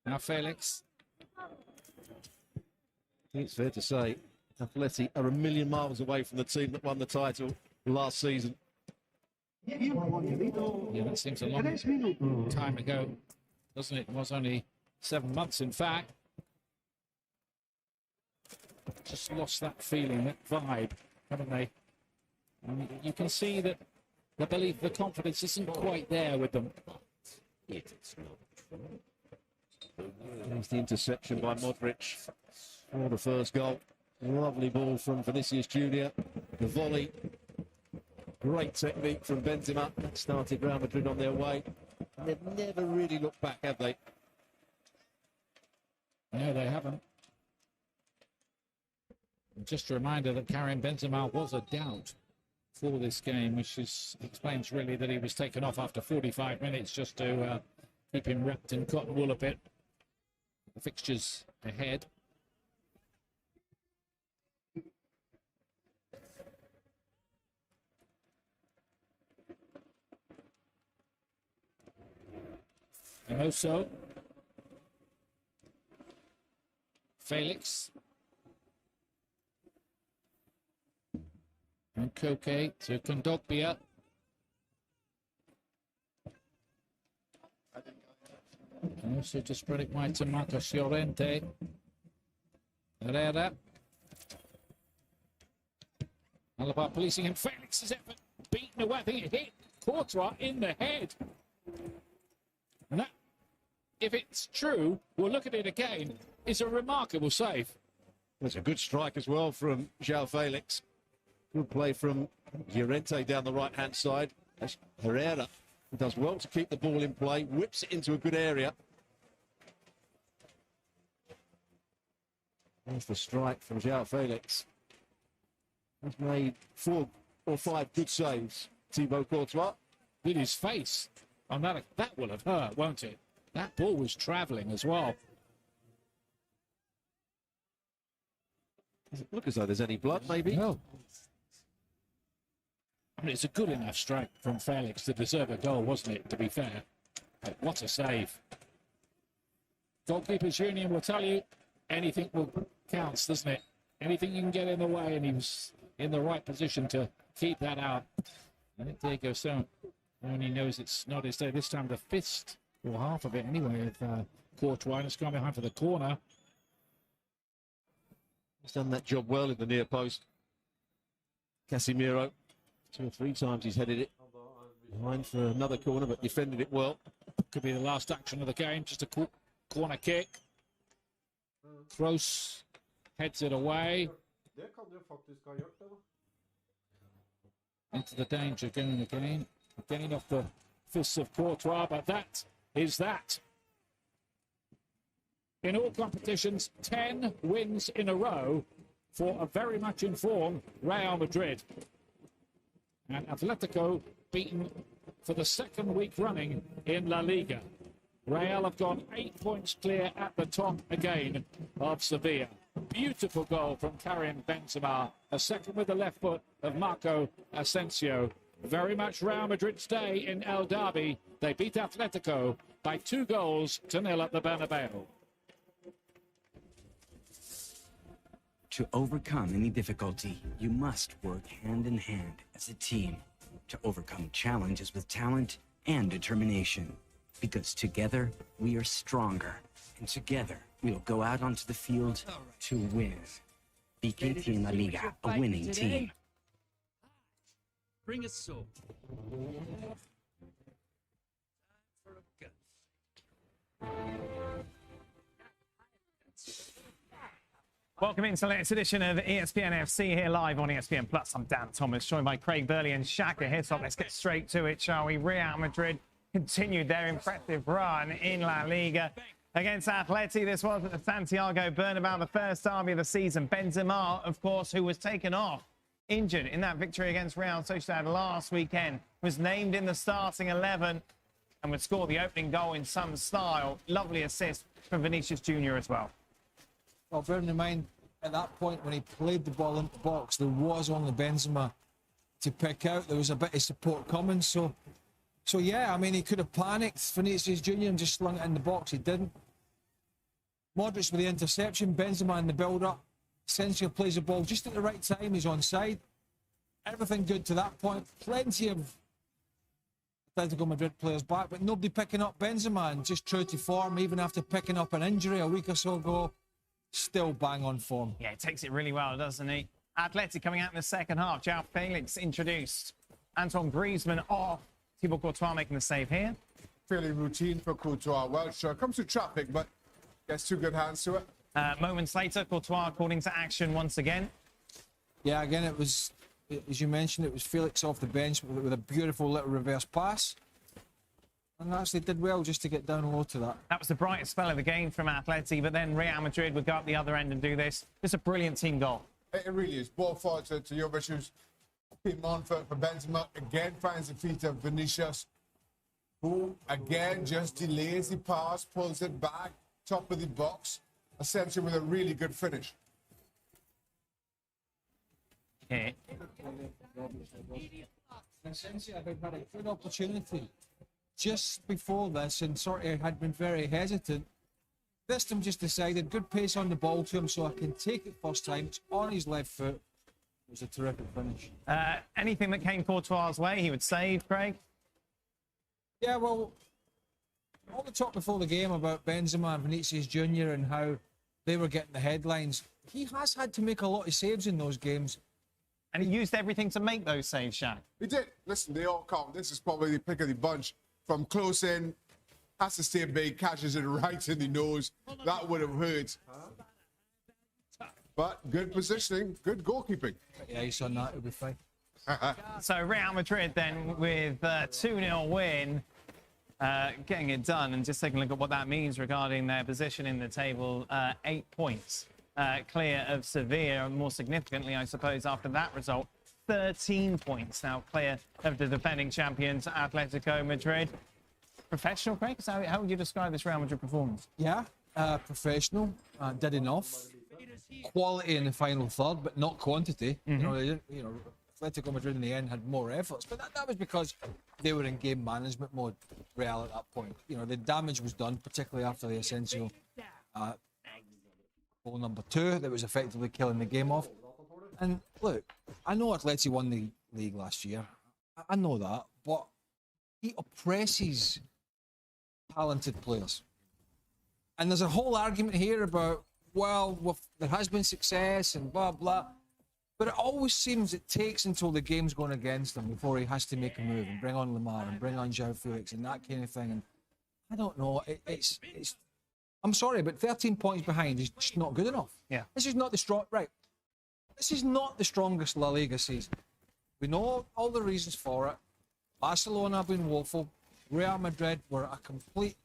Now Felix. I think it's fair to say Atleti are a million miles away from the team that won the title last season. Yeah, that seems a long time ago, doesn't it? It was only 7 months, in fact. Just lost that feeling, that vibe, haven't they? And you can see that the belief, the confidence isn't quite there with them. It's not true. There's the interception by Modric for the first goal. Lovely ball from Vinicius Junior. The volley. Great technique from Benzema. That started Real Madrid on their way. And they've never really looked back, have they? No, they haven't. Just a reminder that Karim Benzema was a doubt for this game, which explains really that he was taken off after 45 minutes just to keep him wrapped in cotton wool a bit. The fixtures ahead. And also, Felix and Koke to Kondogbia. And also to spread it wide to Marcos Llorente. Herrera. Alaba policing him. Felix's effort beaten away. I think it hit Courtois in the head. And that, if it's true, we'll look at it again, it's a remarkable save. That's a good strike as well from João Felix. Good play from Llorente down the right-hand side. That's Herrera, who does well to keep the ball in play, whips it into a good area. There's the strike from João Felix. He's made 4 or 5 good saves. Thibaut Courtois. With his face. Oh, that will have hurt, won't it? That ball was travelling as well. Does it look as though there's any blood, maybe? No. I mean, it's a good enough strike from Felix to deserve a goal, wasn't it, to be fair? But what a save. Goalkeepers Union will tell you anything counts, doesn't it? Anything you can get in the way, and he was in the right position to keep that out. And Diego Simeone knows it's not his day. This time the fist, or half of it anyway, of Courtois, and it's gone behind for the corner. He's done that job well in the near post. Casemiro, 2 or 3 times he's headed it behind for another corner, but defended it well. Could be the last action of the game, just a corner kick. Kroos heads it away. Into the danger again. Getting off the fists of Courtois, but that is that. In all competitions, 10 wins in a row for a very much informed Real Madrid. And Atletico beaten for the 2nd week running in La Liga. Real have gone 8 points clear at the top again of Sevilla. Beautiful goal from Karim Benzema. A second with the left foot of Marco Asensio. Very much Real Madrid's day in El Derby. They beat Atletico by 2-0 at the Bernabeu. To overcome any difficulty, you must work hand in hand as a team to overcome challenges with talent and determination. Because together, we are stronger. And together, we'll go out onto the field to win. BKT in La Liga, a winning team. Bring us so. Welcome into the latest edition of ESPN FC here live on ESPN Plus. I'm Dan Thomas, joined by Craig Burley and Shaka here. So let's get straight to it, shall we? Real Madrid continued their impressive run in La Liga against Atleti. This was at the Santiago Bernabeu, the first derby of the season. Benzema, of course, who was taken off injured in that victory against Real Sociedad last weekend, was named in the starting 11 and would score the opening goal in some style. Lovely assist from Vinicius Jr. as well. Well, bearing in mind, at that point when he played the ball into the box, there was only Benzema to pick out. There was a bit of support coming. So yeah, I mean, he could have panicked, Vinicius Jr., and just slung it in the box. He didn't. Modric with the interception, Benzema in the build-up. Asensio plays the ball just at the right time. He's onside. Everything good to that point. Plenty of Atletico Madrid players back, but nobody picking up Benzema, and just true to form, even after picking up an injury a week or so ago, still bang on form. Yeah, he takes it really well, doesn't he? Atleti coming out in the second half. João Felix introduced. Antoine Griezmann off. Thibaut Courtois making the save here. Fairly routine for Courtois. Well, sure, comes to traffic, but gets 2 good hands to it. Moments later, Courtois calling to action once again. Yeah, again, it was, as you mentioned, it was Felix off the bench with a beautiful little reverse pass. And actually did well just to get down low to that. That was the brightest spell of the game from Atleti, but then Real Madrid would go up the other end and do this. Just a brilliant team goal. It really is. Ball forward to Jovic, who's came on for Benzema. Again, finds the feet of Vinicius, who again just delays the pass, pulls it back, top of the box. Asensio with a really good finish. Okay. Asensio had a good opportunity just before this and sort of had been very hesitant. This time just decided, good pace on the ball to him so I can take it first time. It's on his left foot. It was a terrific finish. Anything that came Courtois' way, he would save, Craig? Yeah, well, all the talk before the game about Benzema and Vinicius Jr. and how they were getting the headlines, he has had to make a lot of saves in those games. And he used everything to make those saves, Shaq. He did. Listen, they all count. This is probably the pick of the bunch. From close in, has to stay big, catches it right in the nose. That would have hurt. But good positioning, good goalkeeping. Yeah, he's on that, it'll be fine. So Real Madrid then with a 2-0 win, getting it done. And just taking a look at what that means regarding their position in the table. 8 points clear of Sevilla. More significantly, I suppose, after that result, 13 points now clear of the defending champions, Atletico Madrid. Professional, Craig? How would you describe this Real Madrid performance? Yeah, professional, did enough. Quality in the final third, but not quantity. You know, they didn't, Atletico Madrid in the end had more efforts, but that was because they were in game management mode, Real, at that point. The damage was done, particularly after the Asensio goal number 2 that was effectively killing the game off. And look, I know Atleti won the league last year. I know that, but he oppresses talented players. And there's a whole argument here about, well, there has been success and blah, blah. But it always seems it takes until the game's going against him before he has to make a move and bring on Lamar and bring on João Felix and that kind of thing. And I don't know. It's I'm sorry, but 13 points behind is just not good enough. Yeah. This is not the This is not the strongest La Liga season. We know all the reasons for it. Barcelona have been woeful. Real Madrid were a complete,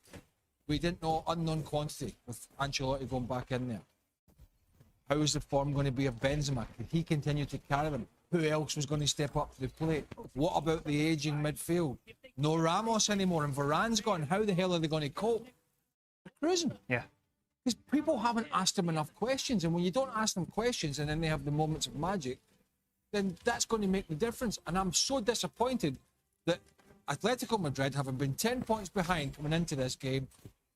we didn't know, unknown quantity with Ancelotti going back in there. How is the form going to be of Benzema? Can he continue to carry them? Who else was going to step up to the plate? What about the ageing midfield? No Ramos anymore, and Varane's gone. How the hell are they going to cope? They're cruising. Yeah. Because people haven't asked them enough questions, and when you don't ask them questions and then they have the moments of magic, then that's going to make the difference. And I'm so disappointed that Atletico Madrid, having been 10 points behind coming into this game,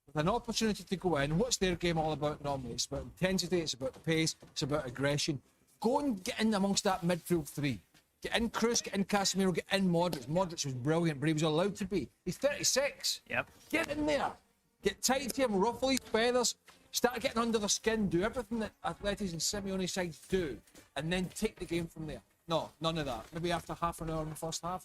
with an opportunity to go in, what's their game all about normally? It's about intensity, it's about pace, it's about aggression. Go and get in amongst that midfield 3. Get in Kroos, get in Casemiro, get in Modric. Modric was brilliant, but he was allowed to be. He's 36. Yep. Get in there. Get tight to him, ruffle his feathers, start getting under the skin, do everything that Atleti's and Simeone's sides do, and then take the game from there. No, none of that. Maybe after half an hour in the first half.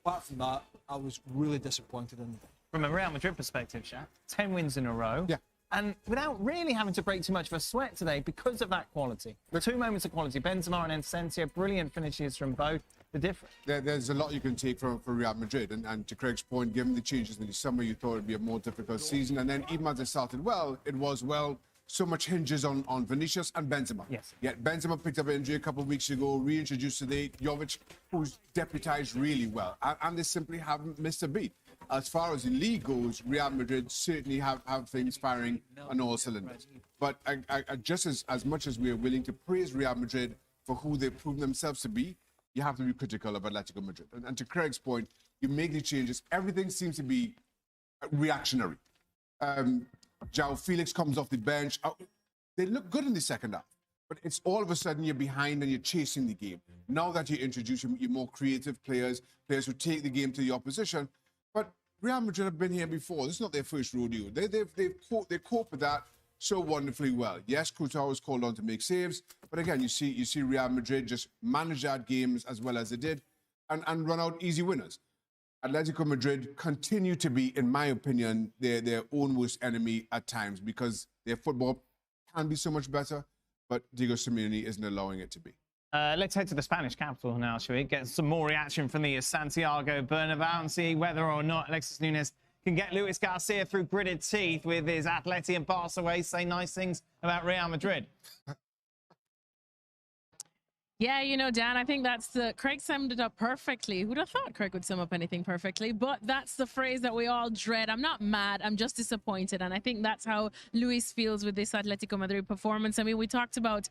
Apart from that, I was really disappointed in them. From a Real Madrid perspective, Shaq, 10 wins in a row. Yeah. And without really having to break too much of a sweat today because of that quality. The 2 moments of quality, Benzema and Asensio, brilliant finishes from both. The difference. There's a lot you can take from Real Madrid. And to Craig's point, given the changes in the summer, you thought it would be a more difficult season. And then even as it started well, it was well. So much hinges on Vinicius and Benzema. Yes. Yet Benzema picked up an injury a couple of weeks ago, reintroduced today. Jovic, who's deputized really well. And they simply haven't missed a beat. As far as the league goes, Real Madrid certainly have things firing on all cylinders. But just as much as we are willing to praise Real Madrid for who they've proven themselves to be, you have to be critical of Atletico Madrid. And to Craig's point, you make the changes. Everything seems to be reactionary. João Felix comes off the bench. They look good in the second half. But it's all of a sudden you're behind and you're chasing the game. Now that you introduce your more creative players who take the game to the opposition. But Real Madrid have been here before. This is not their first rodeo. They cope with that so wonderfully well. Yes, Courtois was called on to make saves, but again, you see Real Madrid just manage that games as well as they did, and run out easy winners. Atletico Madrid continue to be, in my opinion, their own worst enemy at times because their football can be so much better, but Diego Simeone isn't allowing it to be. Let's head to the Spanish capital now, shall we? Get some more reaction from the Santiago Bernabeu and see whether or not Alexis Nunes can get Luis Garcia through gritted teeth with his Atleti and Barca ways, say nice things about Real Madrid. Yeah, Dan, I think Craig summed it up perfectly. Who'd have thought Craig would sum up anything perfectly? But that's the phrase that we all dread. I'm not mad, I'm just disappointed. And I think that's how Luis feels with this Atletico Madrid performance. I mean, we talked about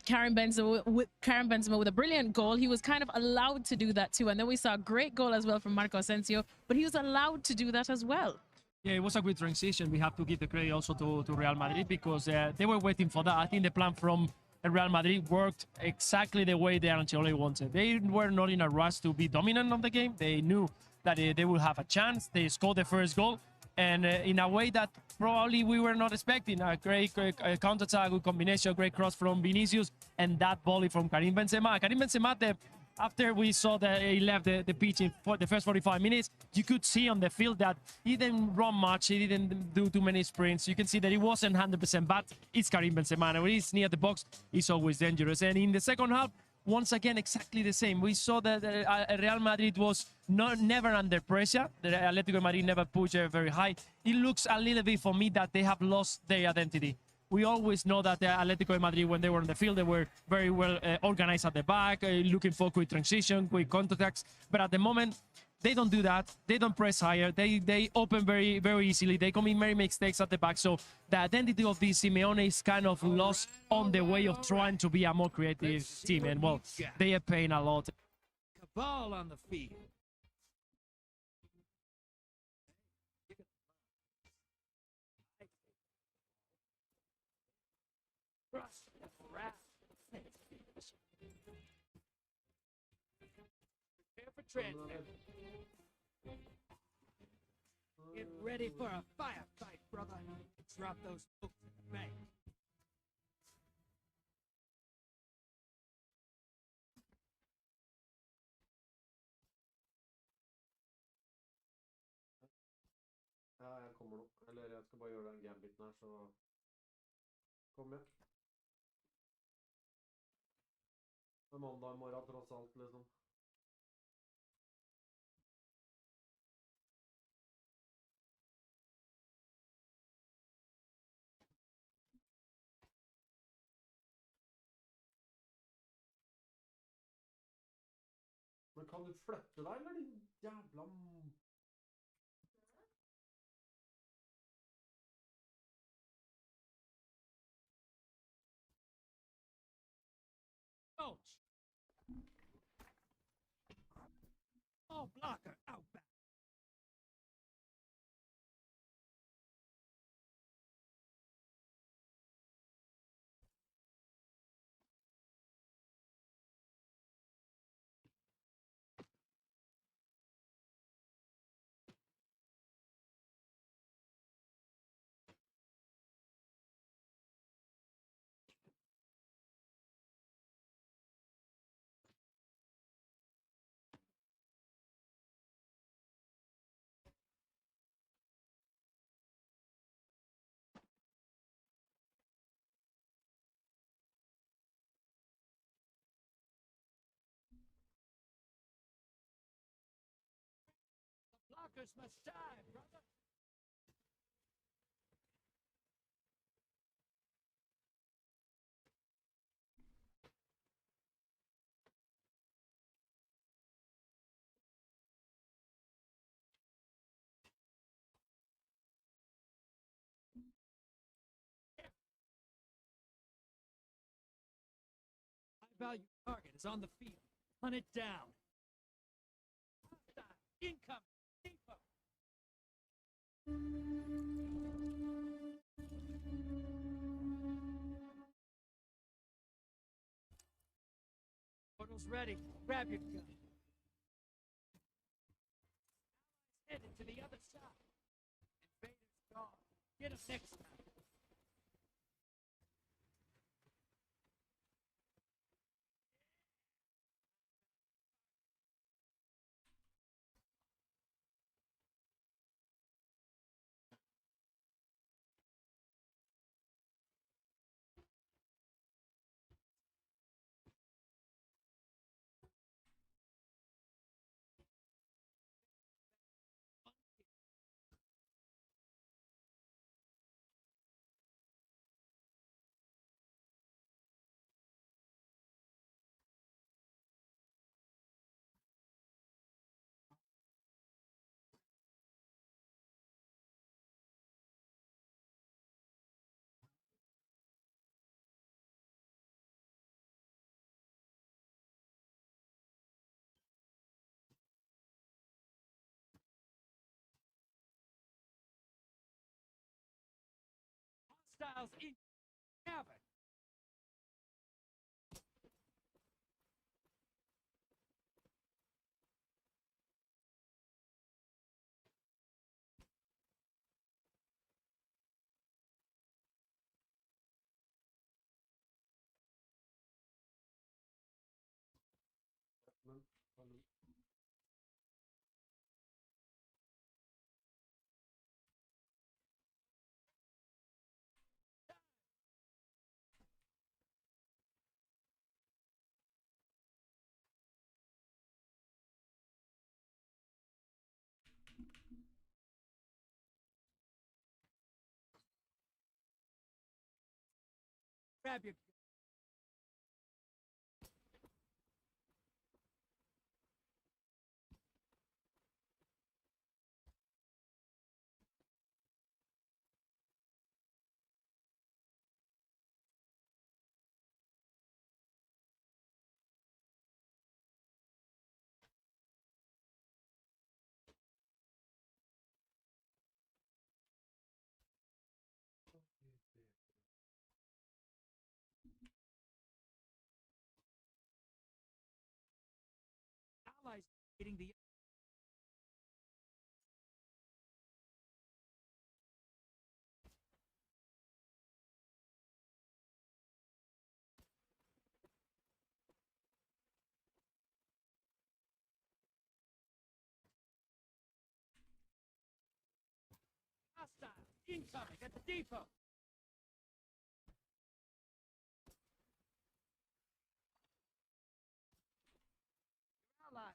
Karim Benzema with a brilliant goal. He was kind of allowed to do that too. And then we saw a great goal as well from Marco Asensio, but he was allowed to do that as well. Yeah, it was a good transition. We have to give the credit also to Real Madrid because they were waiting for that. I think the plan from Real Madrid worked exactly the way the Ancelotti wanted. They were not in a rush to be dominant of the game. They knew that they would have a chance. They scored the first goal, and in a way that probably we were not expecting. A great counter-attack, good combination, great cross from Vinicius, and that volley from Karim Benzema. Karim Benzema, after we saw that he left the pitch for the first 45 minutes, you could see on the field that he didn't run much, he didn't do too many sprints. You can see that he wasn't 100%, but it's Karim Benzema. And when he's near the box, he's always dangerous. And in the second half, once again, exactly the same. We saw that Real Madrid was never under pressure. The Atletico Madrid never pushed very high. It looks a little bit for me that they have lost their identity. We always know that the Atletico Madrid, when they were on the field, they were very well organized at the back, looking for quick transition, quick counterattacks. But at the moment, they don't do that. They don't press higher. They open very, very easily. They commit many mistakes at the back. So the identity of this Simeone is kind of lost on the way of trying to be a more creative team. And, well, they are paying a lot. Cabal on the field. Prepare for transfer. Get ready for a firefight, brother. Drop those books in the bank. Ja, jeg kommer nå. Eller jeg skal bare gjøre den gambiten her, så kommer jeg. Det er mandag morgen tross alt, liksom. Men kan du flytte deg, eller din jævla... Coach. Ball blocker out back. Blockers must die, brother. High-value target is on the field. Hunt it down. Incoming. Deeper. Portal's ready. Grab your gun. Headed to the other side. Invader's gone. Get him next time. Styles in Gavin. Grab your allies getting the hostile incoming at the depot. Your ally.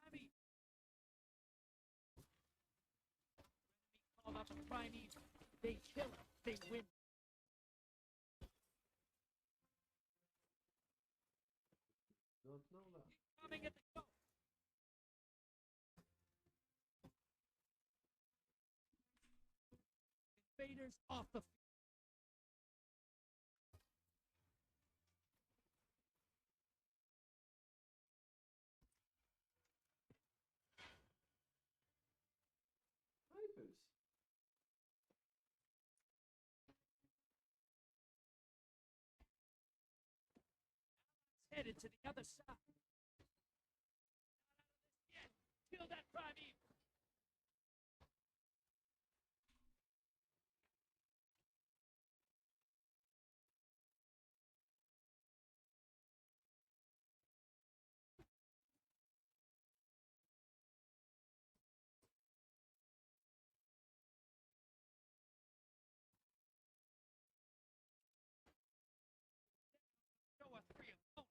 Enemy called up a Chinese. They kill it. They win. Don't know that. Coming at the go. Invaders off the field. Papers. Headed to the other side. Not out of this yet. Kill that Primeval. Show a 3 alone.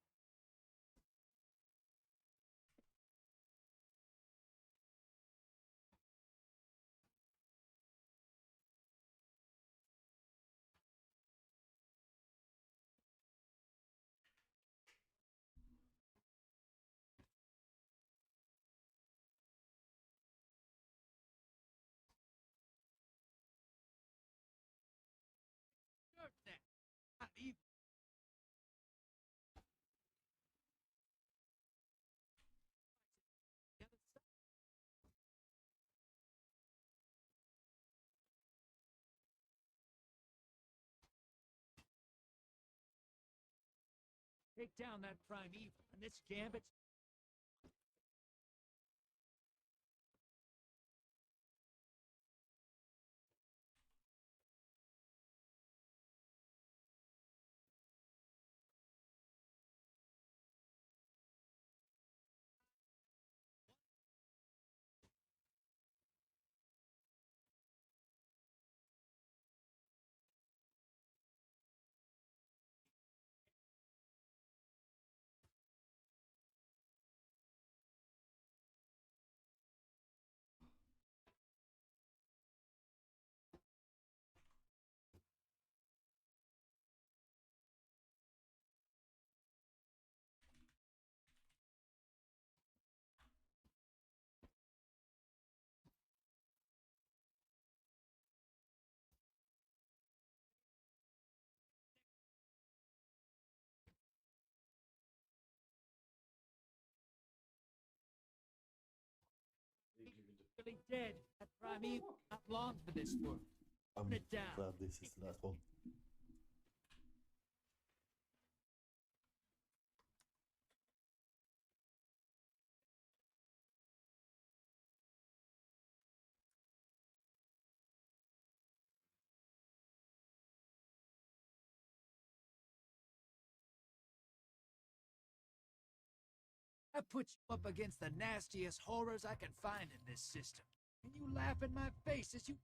Dirt that. Not evil. The other side. Take down that Primeval, and this Gambit's Really dead. I mean, not long for this work. I'm Put it down. glad this is the last one. I put you up against the nastiest horrors I can find in this system. And you laugh in my face as you...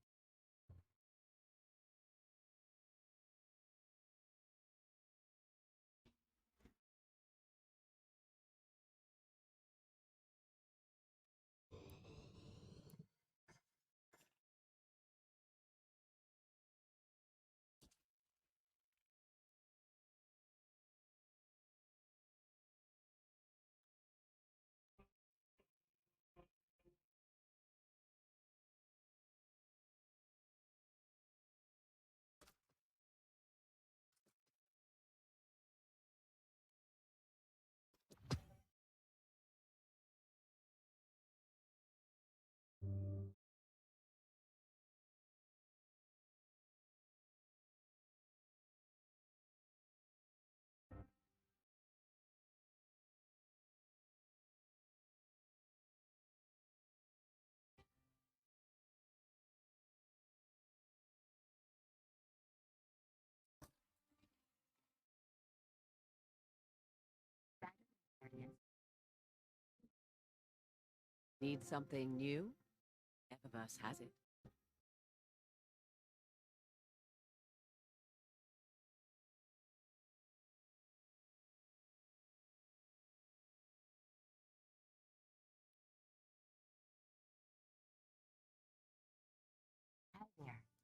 Need something new? Epiverse has it. Hi there.